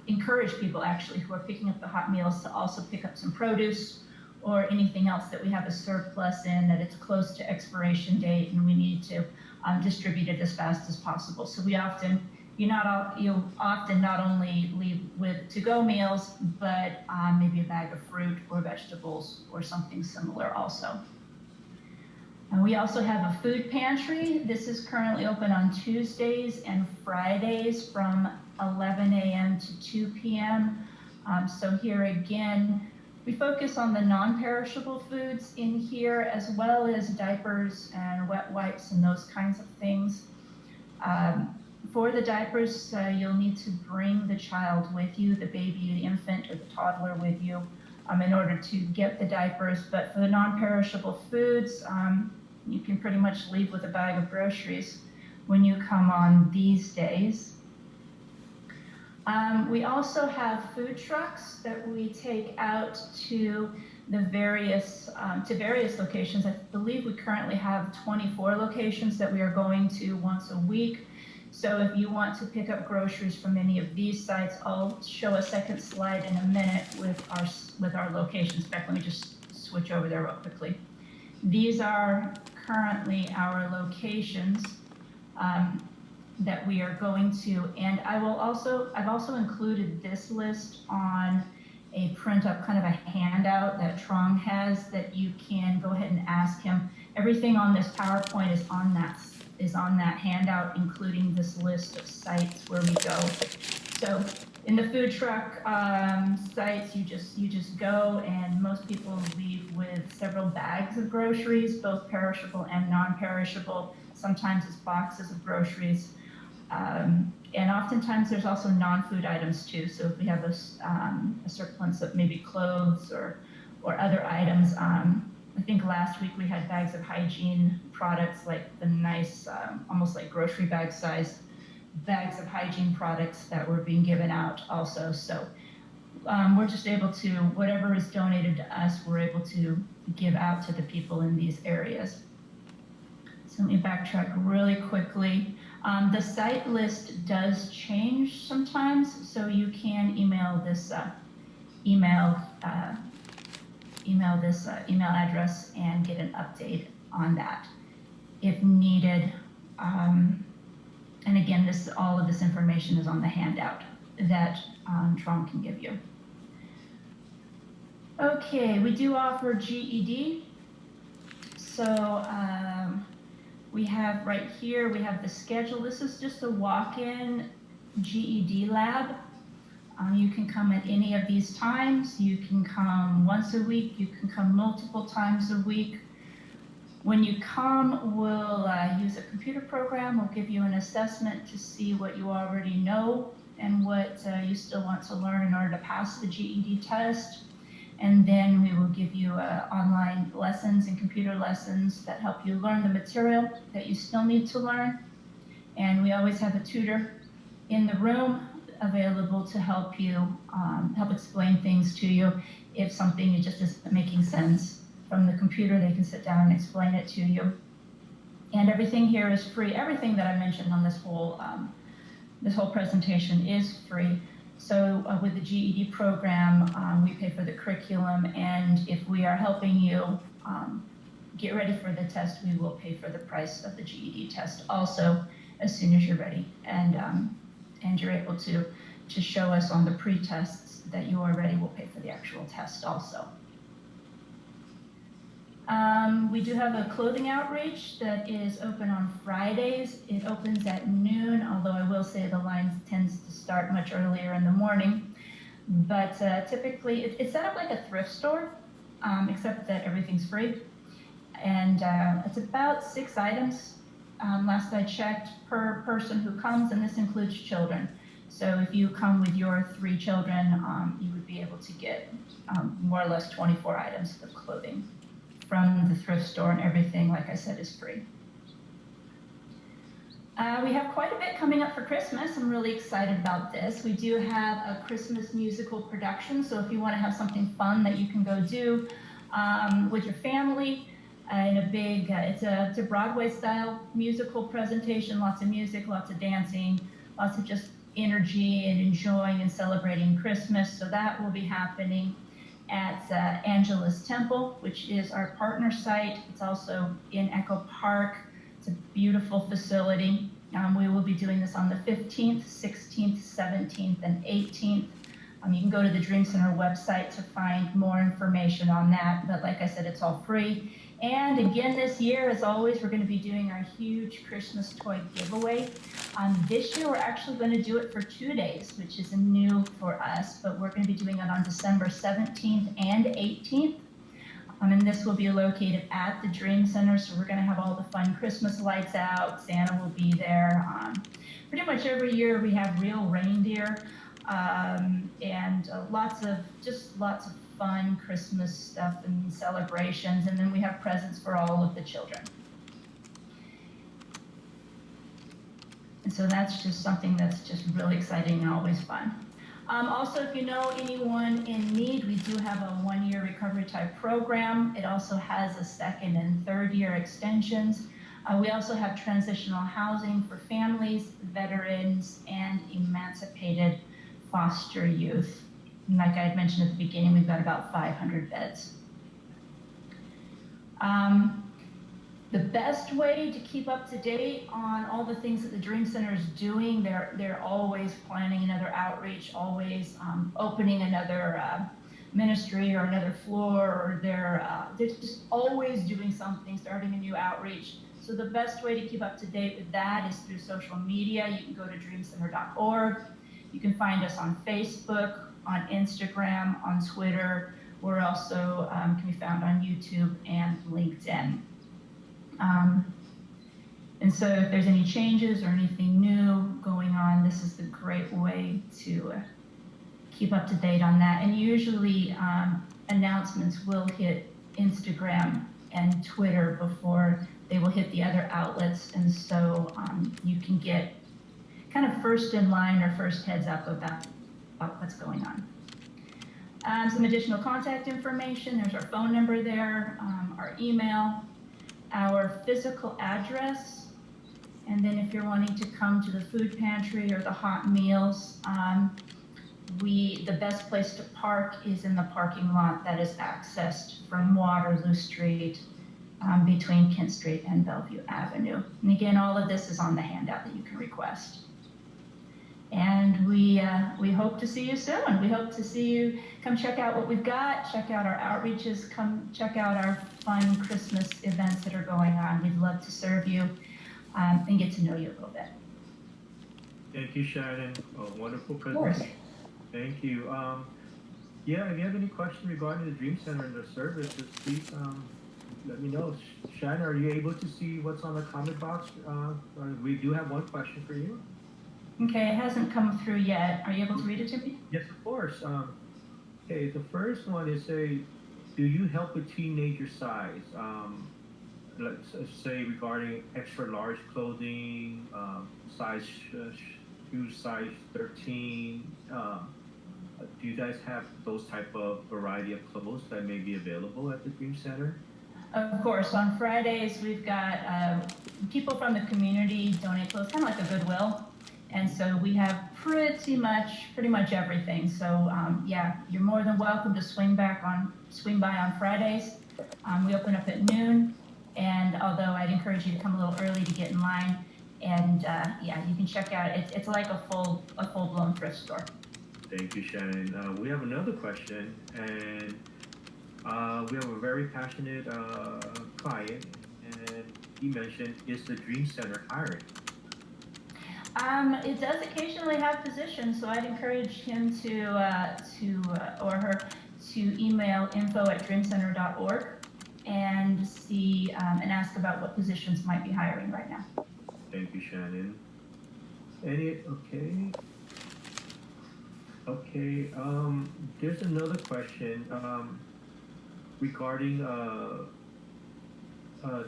encourage people actually who are picking up the hot meals to also pick up some produce or anything else that we have a surplus in, that it's close to expiration date and we need to distribute it as fast as possible. So we often, you often not only leave with to-go meals, but maybe a bag of fruit or vegetables or something similar also. We also have a food pantry. This is currently open on Tuesdays and Fridays from 11 a.m. to 2 p.m. So here again, we focus on the non-perishable foods in here, as well as diapers and wet wipes and those kinds of things. For the diapers, you'll need to bring the child with you, the baby, the infant, or the toddler with you in order to get the diapers. But for the non-perishable foods, you can pretty much leave with a bag of groceries when you come on these days. We also have food trucks that we take out to the various locations. I believe we currently have 24 locations that we are going to once a week. So if you want to pick up groceries from any of these sites, I'll show a second slide in a minute with our locations. In fact, let me just switch over there real quickly. These are currently our locations that we are going to, and I've also included this list on a print up, kind of a handout that Trong has that you can go ahead and ask him. Everything on this PowerPoint is on that handout, including this list of sites where we go. So in the food truck sites, you just go, and most people leave with several bags of groceries, both perishable and non-perishable. Sometimes it's boxes of groceries. And oftentimes there's also non-food items too. So if we have a surplus of maybe clothes or other items, I think last week we had bags of hygiene products, like the nice, almost like grocery bag size bags of hygiene products that were being given out also. So we're just able to, whatever is donated to us, we're able to give out to the people in these areas. So let me backtrack really quickly. The site list does change sometimes, so you can email this email address and get an update on that if needed. And again, all of this information is on the handout that Tron can give you. Okay, we do offer GED. So we have right here, we have the schedule. This is just a walk-in GED lab. You can come at any of these times. You can come once a week. You can come multiple times a week. When you come, we'll use a computer program. We'll give you an assessment to see what you already know and what you still want to learn in order to pass the GED test. And then we will give you online lessons and computer lessons that help you learn the material that you still need to learn. And we always have a tutor in the room available to help you, help explain things to you. If something just isn't making sense from the computer, they can sit down and explain it to you. And everything here is free. Everything that I mentioned on this whole presentation is free. So with the GED program, we pay for the curriculum, and if we are helping you get ready for the test, we will pay for the price of the GED test also as soon as you're ready. And you're able to show us on the pre-tests that you are ready, we'll pay for the actual test also. We do have a clothing outreach that is open on Fridays. It opens at noon, although I will say the line tends to start much earlier in the morning. But typically, it's set up like a thrift store, except that everything's free. And it's about 6 items, last I checked, per person who comes, and this includes children. So if you come with your 3 children, you would be able to get more or less 24 items of clothing from the thrift store, and everything, like I said, is free. We have quite a bit coming up for Christmas. I'm really excited about this. We do have a Christmas musical production, so if you want to have something fun that you can go do with your family in a big, it's a Broadway-style musical presentation, lots of music, lots of dancing, lots of just energy and enjoying and celebrating Christmas. So that will be happening at Angela's Temple, which is our partner site. It's also in Echo Park. It's a beautiful facility. We will be doing this on the 15th, 16th, 17th, and 18th. You can go to the Dream Center website to find more information on that. But like I said, it's all free. And again this year, as always, we're going to be doing our huge Christmas toy giveaway. This year, we're actually going to do it for 2 days, which is new for us, but we're going to be doing it on December 17th and 18th. And this will be located at the Dream Center, so we're going to have all the fun Christmas lights out. Santa will be there. Pretty much every year we have real reindeer and lots of fun Christmas stuff and celebrations, and then we have presents for all of the children. And so that's just something that's just really exciting and always fun. Also, if you know anyone in need, we do have a 1-year recovery type program. It also has a 2nd and 3rd year extensions. We also have transitional housing for families, veterans, and emancipated foster youth. And like I had mentioned at the beginning, we've got about 500 beds. The best way to keep up to date on all the things that the Dream Center is doing, they're always planning another outreach, always opening another ministry or another floor, or they're just always doing something, starting a new outreach. So the best way to keep up to date with that is through social media. You can go to dreamcenter.org. You can find us on Facebook, on Instagram, on Twitter. We're also can be found on YouTube and LinkedIn. And so if there's any changes or anything new going on, this is the great way to keep up to date on that. And usually announcements will hit Instagram and Twitter before they will hit the other outlets. And so you can get kind of first in line or first heads up about what's going on. Some additional contact information. There's our phone number there, our email, our physical address, and then if you're wanting to come to the food pantry or the hot meals, the best place to park is in the parking lot that is accessed from Waterloo Street between Kent Street and Bellevue Avenue. And again, all of this is on the handout that you can request. And we hope to see you soon. We hope to see you come check out what we've got, check out our outreaches, come check out our fun Christmas events that are going on. We'd love to serve you and get to know you a little bit. Thank you, Shannon. A wonderful presentation. Thank you. Yeah, if you have any questions regarding the Dream Center and their services, please let me know. Shannon, are you able to see what's on the comment box? We do have one question for you. Okay, it hasn't come through yet. Are you able to read it to me? Yes, of course. Okay, the first one is do you help with teenager size? Let's say regarding extra large clothing, size shoe size 13. Do you guys have those type of variety of clothes that may be available at the Dream Center? Of course, on Fridays we've got people from the community donate clothes, kind of like a Goodwill. And so we have pretty much everything. So yeah, you're more than welcome to swing by on Fridays. We open up at noon, and although I'd encourage you to come a little early to get in line, and yeah, you can check out. It's like a full-blown thrift store. Thank you, Shannon. We have another question, and we have a very passionate client, and he mentioned, is the Dream Center hiring? It does occasionally have positions, so I'd encourage him or her to email info@dreamcenter.org and see and ask about what positions might be hiring right now. Thank you, Shannon. Okay. There's another question regarding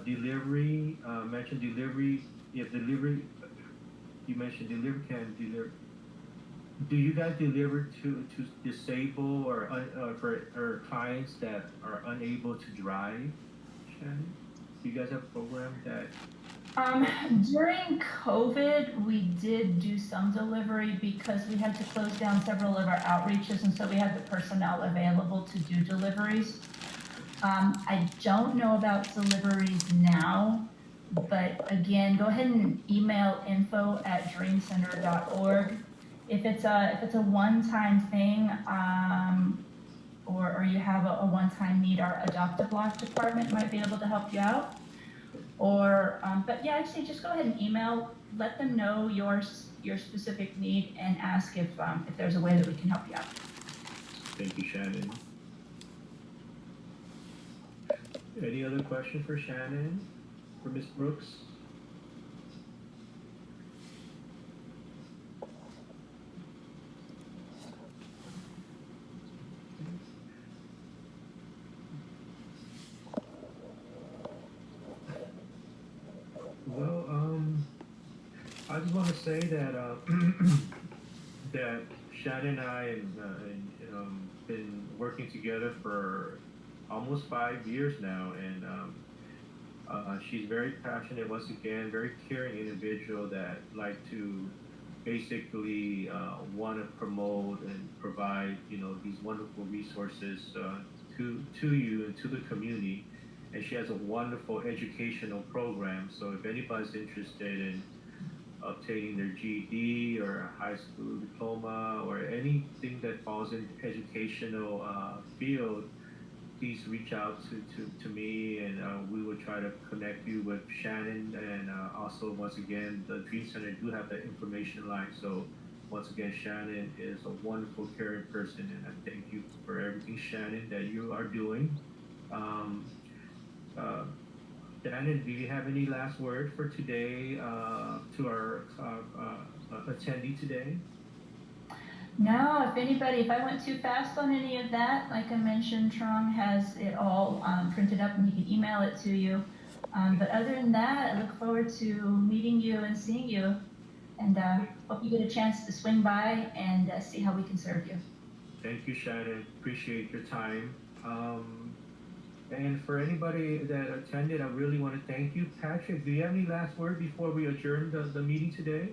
delivery. Mentioned delivery. If delivery. You mentioned deliver. Do you guys deliver to disabled or for clients that are unable to drive? Shannon? Do you guys have a program that? During COVID, we did do some delivery because we had to close down several of our outreaches, and so we had the personnel available to do deliveries. I don't know about deliveries now. But again, go ahead and email info@dreamcenter.org. If it's a one-time thing, or you have a one-time need, our adoptive block department might be able to help you out. Or, but yeah, I'd say just go ahead and email, let them know your specific need and ask if there's a way that we can help you out. Thank you, Shannon. Any other question for Shannon, for Ms. Brooks? Well, I just want to say that that Shannon and I been working together for almost 5 years now, and she's very passionate. Once again, very caring individual that like to basically want to promote and provide these wonderful resources to you and to the community. And she has a wonderful educational program. So if anybody's interested in obtaining their GED or a high school diploma or anything that falls in educational field, please reach out to me, and we will try to connect you with Shannon. And also, once again, the Dream Center do have that information line. So once again, Shannon is a wonderful, caring person, and I thank you for everything, Shannon, that you are doing. Shannon, do you have any last word for today to our attendee today? No, if I went too fast on any of that, like I mentioned, Trong has it all printed up and he can email it to you. But other than that, I look forward to meeting you and seeing you, and hope you get a chance to swing by and see how we can serve you. Thank you, Shannon. Appreciate your time. And for anybody that attended, I really want to thank you. Patrick, do you have any last word before we adjourn the meeting today?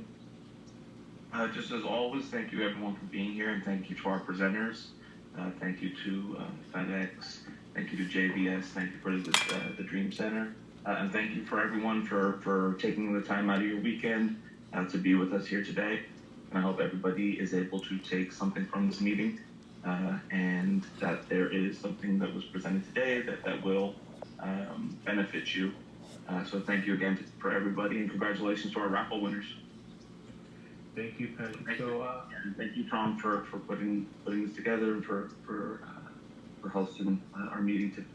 Just as always, thank you everyone for being here, and thank you to our presenters. Thank you to Fedex. Thank you to JBS. Thank you for the Dream Center. And thank you for everyone for taking the time out of your weekend to be with us here today. And I hope everybody is able to take something from this meeting, and that there is something that was presented today that will benefit you. So thank you again for everybody, and congratulations to our raffle winners. Thank you, Patrick. And thank you, Tom, for putting this together and for hosting our meeting today.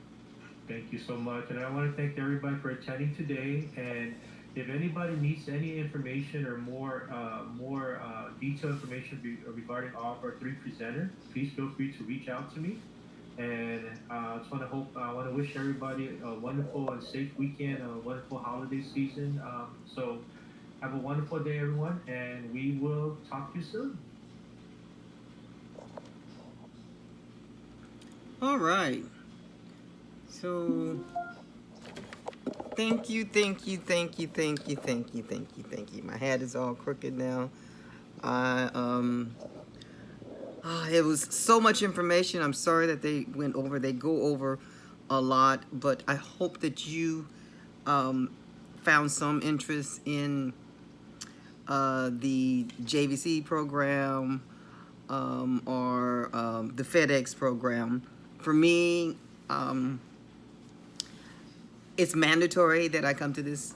Thank you so much, and I want to thank everybody for attending today. And if anybody needs any information or more detailed information regarding all of our three presenters, please feel free to reach out to me. And I just want to wish everybody a wonderful and safe weekend, a wonderful holiday season. So have a wonderful day, everyone, and we will talk to you soon. All right. So thank you. My hat is all crooked now. It was so much information. I'm sorry that they go over a lot, but I hope that you found some interest in the JVC program or the FedEx program. For me, it's mandatory that I come to this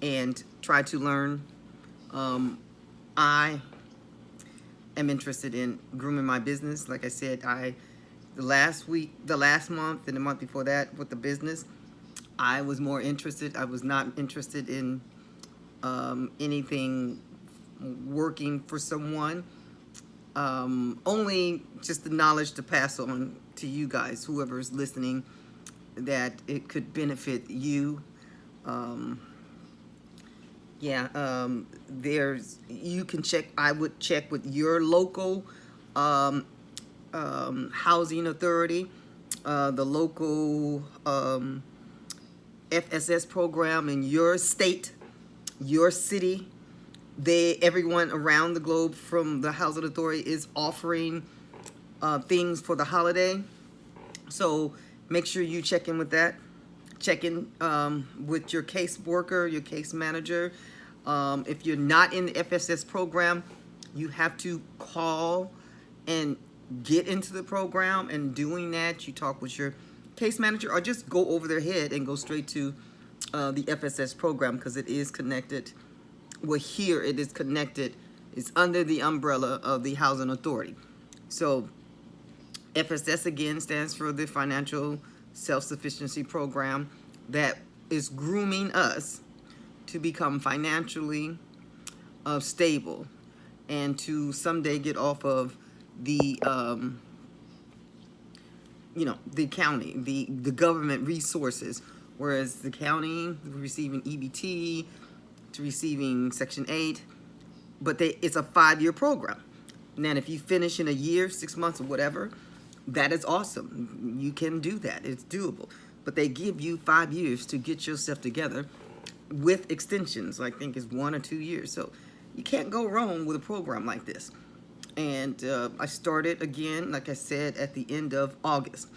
and try to learn. I am interested in grooming my business. Like I said, the last month, and the month before that with the business, I was more interested. I was not interested in anything working for someone. Only just the knowledge to pass on to you guys, whoever's listening, that it could benefit you. You can check. I would check with your local housing authority, the local FSS program in your state, your city. Everyone around the globe from the housing authority is offering things for the holiday. So make sure you check in with that. Check in with your case worker, your case manager. If you're not in the FSS program, you have to call and get into the program, and doing that, you talk with your case manager, or just go over their head and go straight to the FSS program, because it is connected. Well, here it is connected. It's under the umbrella of the Housing Authority. So FSS again stands for the Financial Self-Sufficiency Program, that is grooming us to become financially stable and to someday get off of the the county, the government resources, whereas the county receiving EBT to receiving Section 8, but it's a 5-year program. Now, if you finish in a year, 6 months, or whatever, that is awesome. You can do that. It's doable. But they give you 5 years to get yourself together, with extensions. I think is 1 or 2 years. So you can't go wrong with a program like this. And I started again, like I said, at the end of August.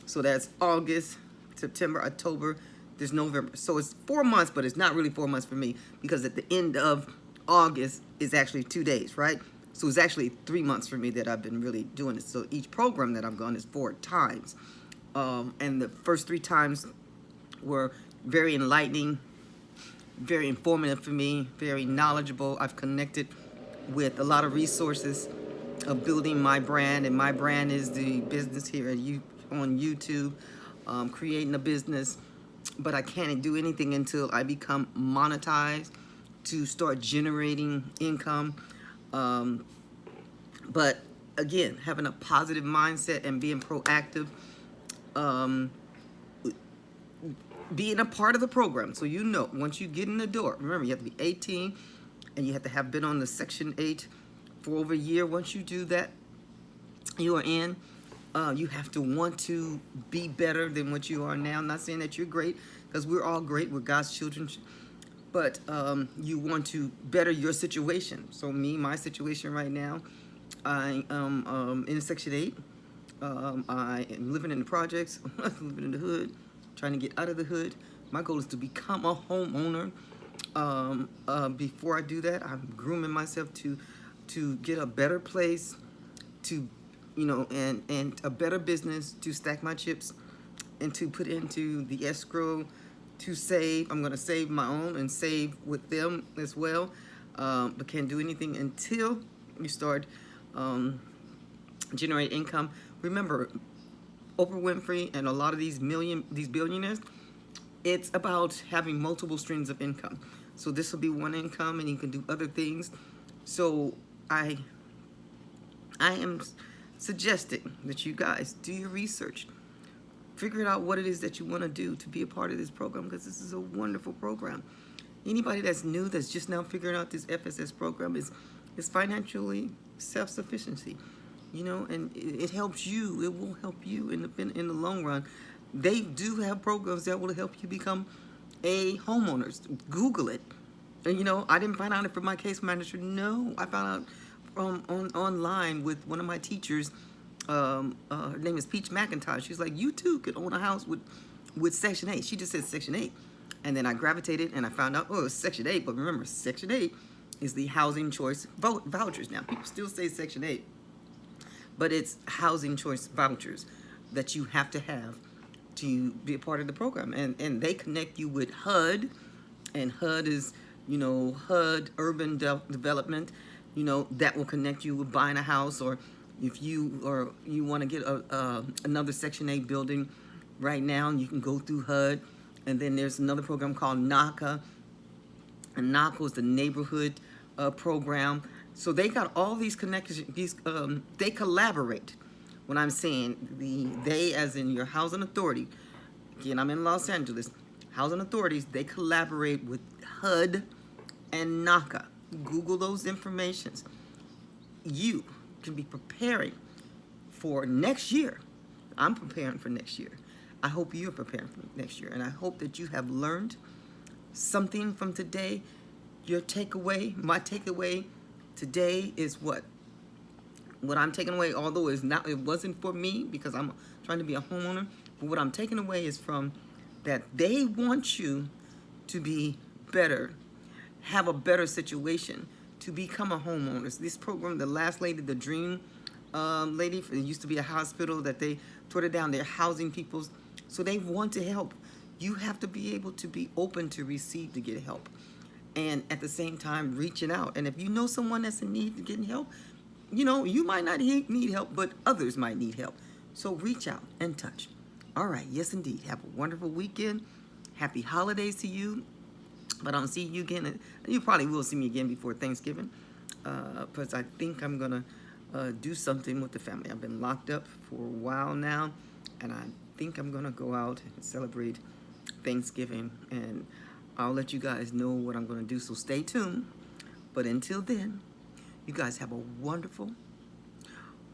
So that's August, September, October, there's November. So it's 4 months, but it's not really 4 months for me, because at the end of August is actually 2 days, right? So it's actually 3 months for me that I've been really doing it. So each program that I've gone is 4 times. And the first 3 times were very enlightening, very informative for me, very knowledgeable. I've connected with a lot of resources of building my brand, and my brand is the business here on YouTube, creating a business. But I can't do anything until I become monetized to start generating income. But again, having a positive mindset and being proactive, being a part of the program. So once you get in the door, remember you have to be 18 and you have to have been on the Section 8 for over a year. Once you do that, you are in. You have to want to be better than what you are now. I'm not saying that you're great, because we're all great. We're God's children. But you want to better your situation. So my situation right now, I am in Section 8. I am living in the projects, living in the hood, trying to get out of the hood. My goal is to become a homeowner. Before I do that, I'm grooming myself to get a better place, to and a better business, to stack my chips and to put into the escrow, to save. I'm going to save my own and save with them as well, but can't do anything until you start generate income. Remember, Oprah Winfrey and a lot of these billionaires, it's about having multiple streams of income. So this will be one income, and you can do other things. So I am suggesting that you guys do your research, figure out what it is that you want to do to be a part of this program, because this is a wonderful program. Anybody that's new, that's just now figuring out this FSS program, is financially self-sufficiency, and it helps you. It will help you in the long run. They do have programs that will help you become a homeowner. Google it. And I didn't find out it from my case manager. No, I found out online with one of my teachers. Her name is Peach McIntosh. She's like, you too could own a house with Section 8. She just said Section 8. And then I gravitated and I found out, it's Section 8. But remember, Section 8 is the housing choice vouchers. Now, people still say Section 8, but it's housing choice vouchers that you have to be a part of the program. And they connect you with HUD, and HUD is, HUD Urban Development, that will connect you with buying a house, or if you want to get another Section 8 building right now, you can go through HUD. And then there's another program called NACA, and NACA is the neighborhood program. So they got all these connections. They collaborate. When I'm saying they, as in your housing authority, again, I'm in Los Angeles, housing authorities, they collaborate with HUD and NACA. Google those informations. You can be preparing for next year. I'm preparing for next year. I hope you're preparing for next year. And I hope that you have learned something from today. Your takeaway, my takeaway today is what I'm taking away, although it wasn't for me, because I'm trying to be a homeowner, but what I'm taking away is from that they want you to be better, have a better situation, to become a homeowner. So this program, the last lady, the Dream lady. It used to be a hospital that they tore it down. They're housing people, so they want to help. You have to be able to be open to receive to get help, and at the same time reaching out. And if you know someone that's in need of getting help, you might not need help, but others might need help. So reach out and touch. All right, yes indeed. Have a wonderful weekend. Happy holidays to you. But I don't see you again. You probably will see me again before Thanksgiving, because I think I'm gonna do something with the family. I've been locked up for a while now, and I think I'm gonna go out and celebrate Thanksgiving, and I'll let you guys know what I'm gonna do. So stay tuned. But until then, you guys have a wonderful,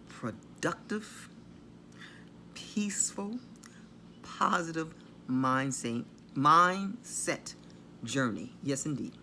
productive, peaceful, positive mindset journey. Yes, indeed.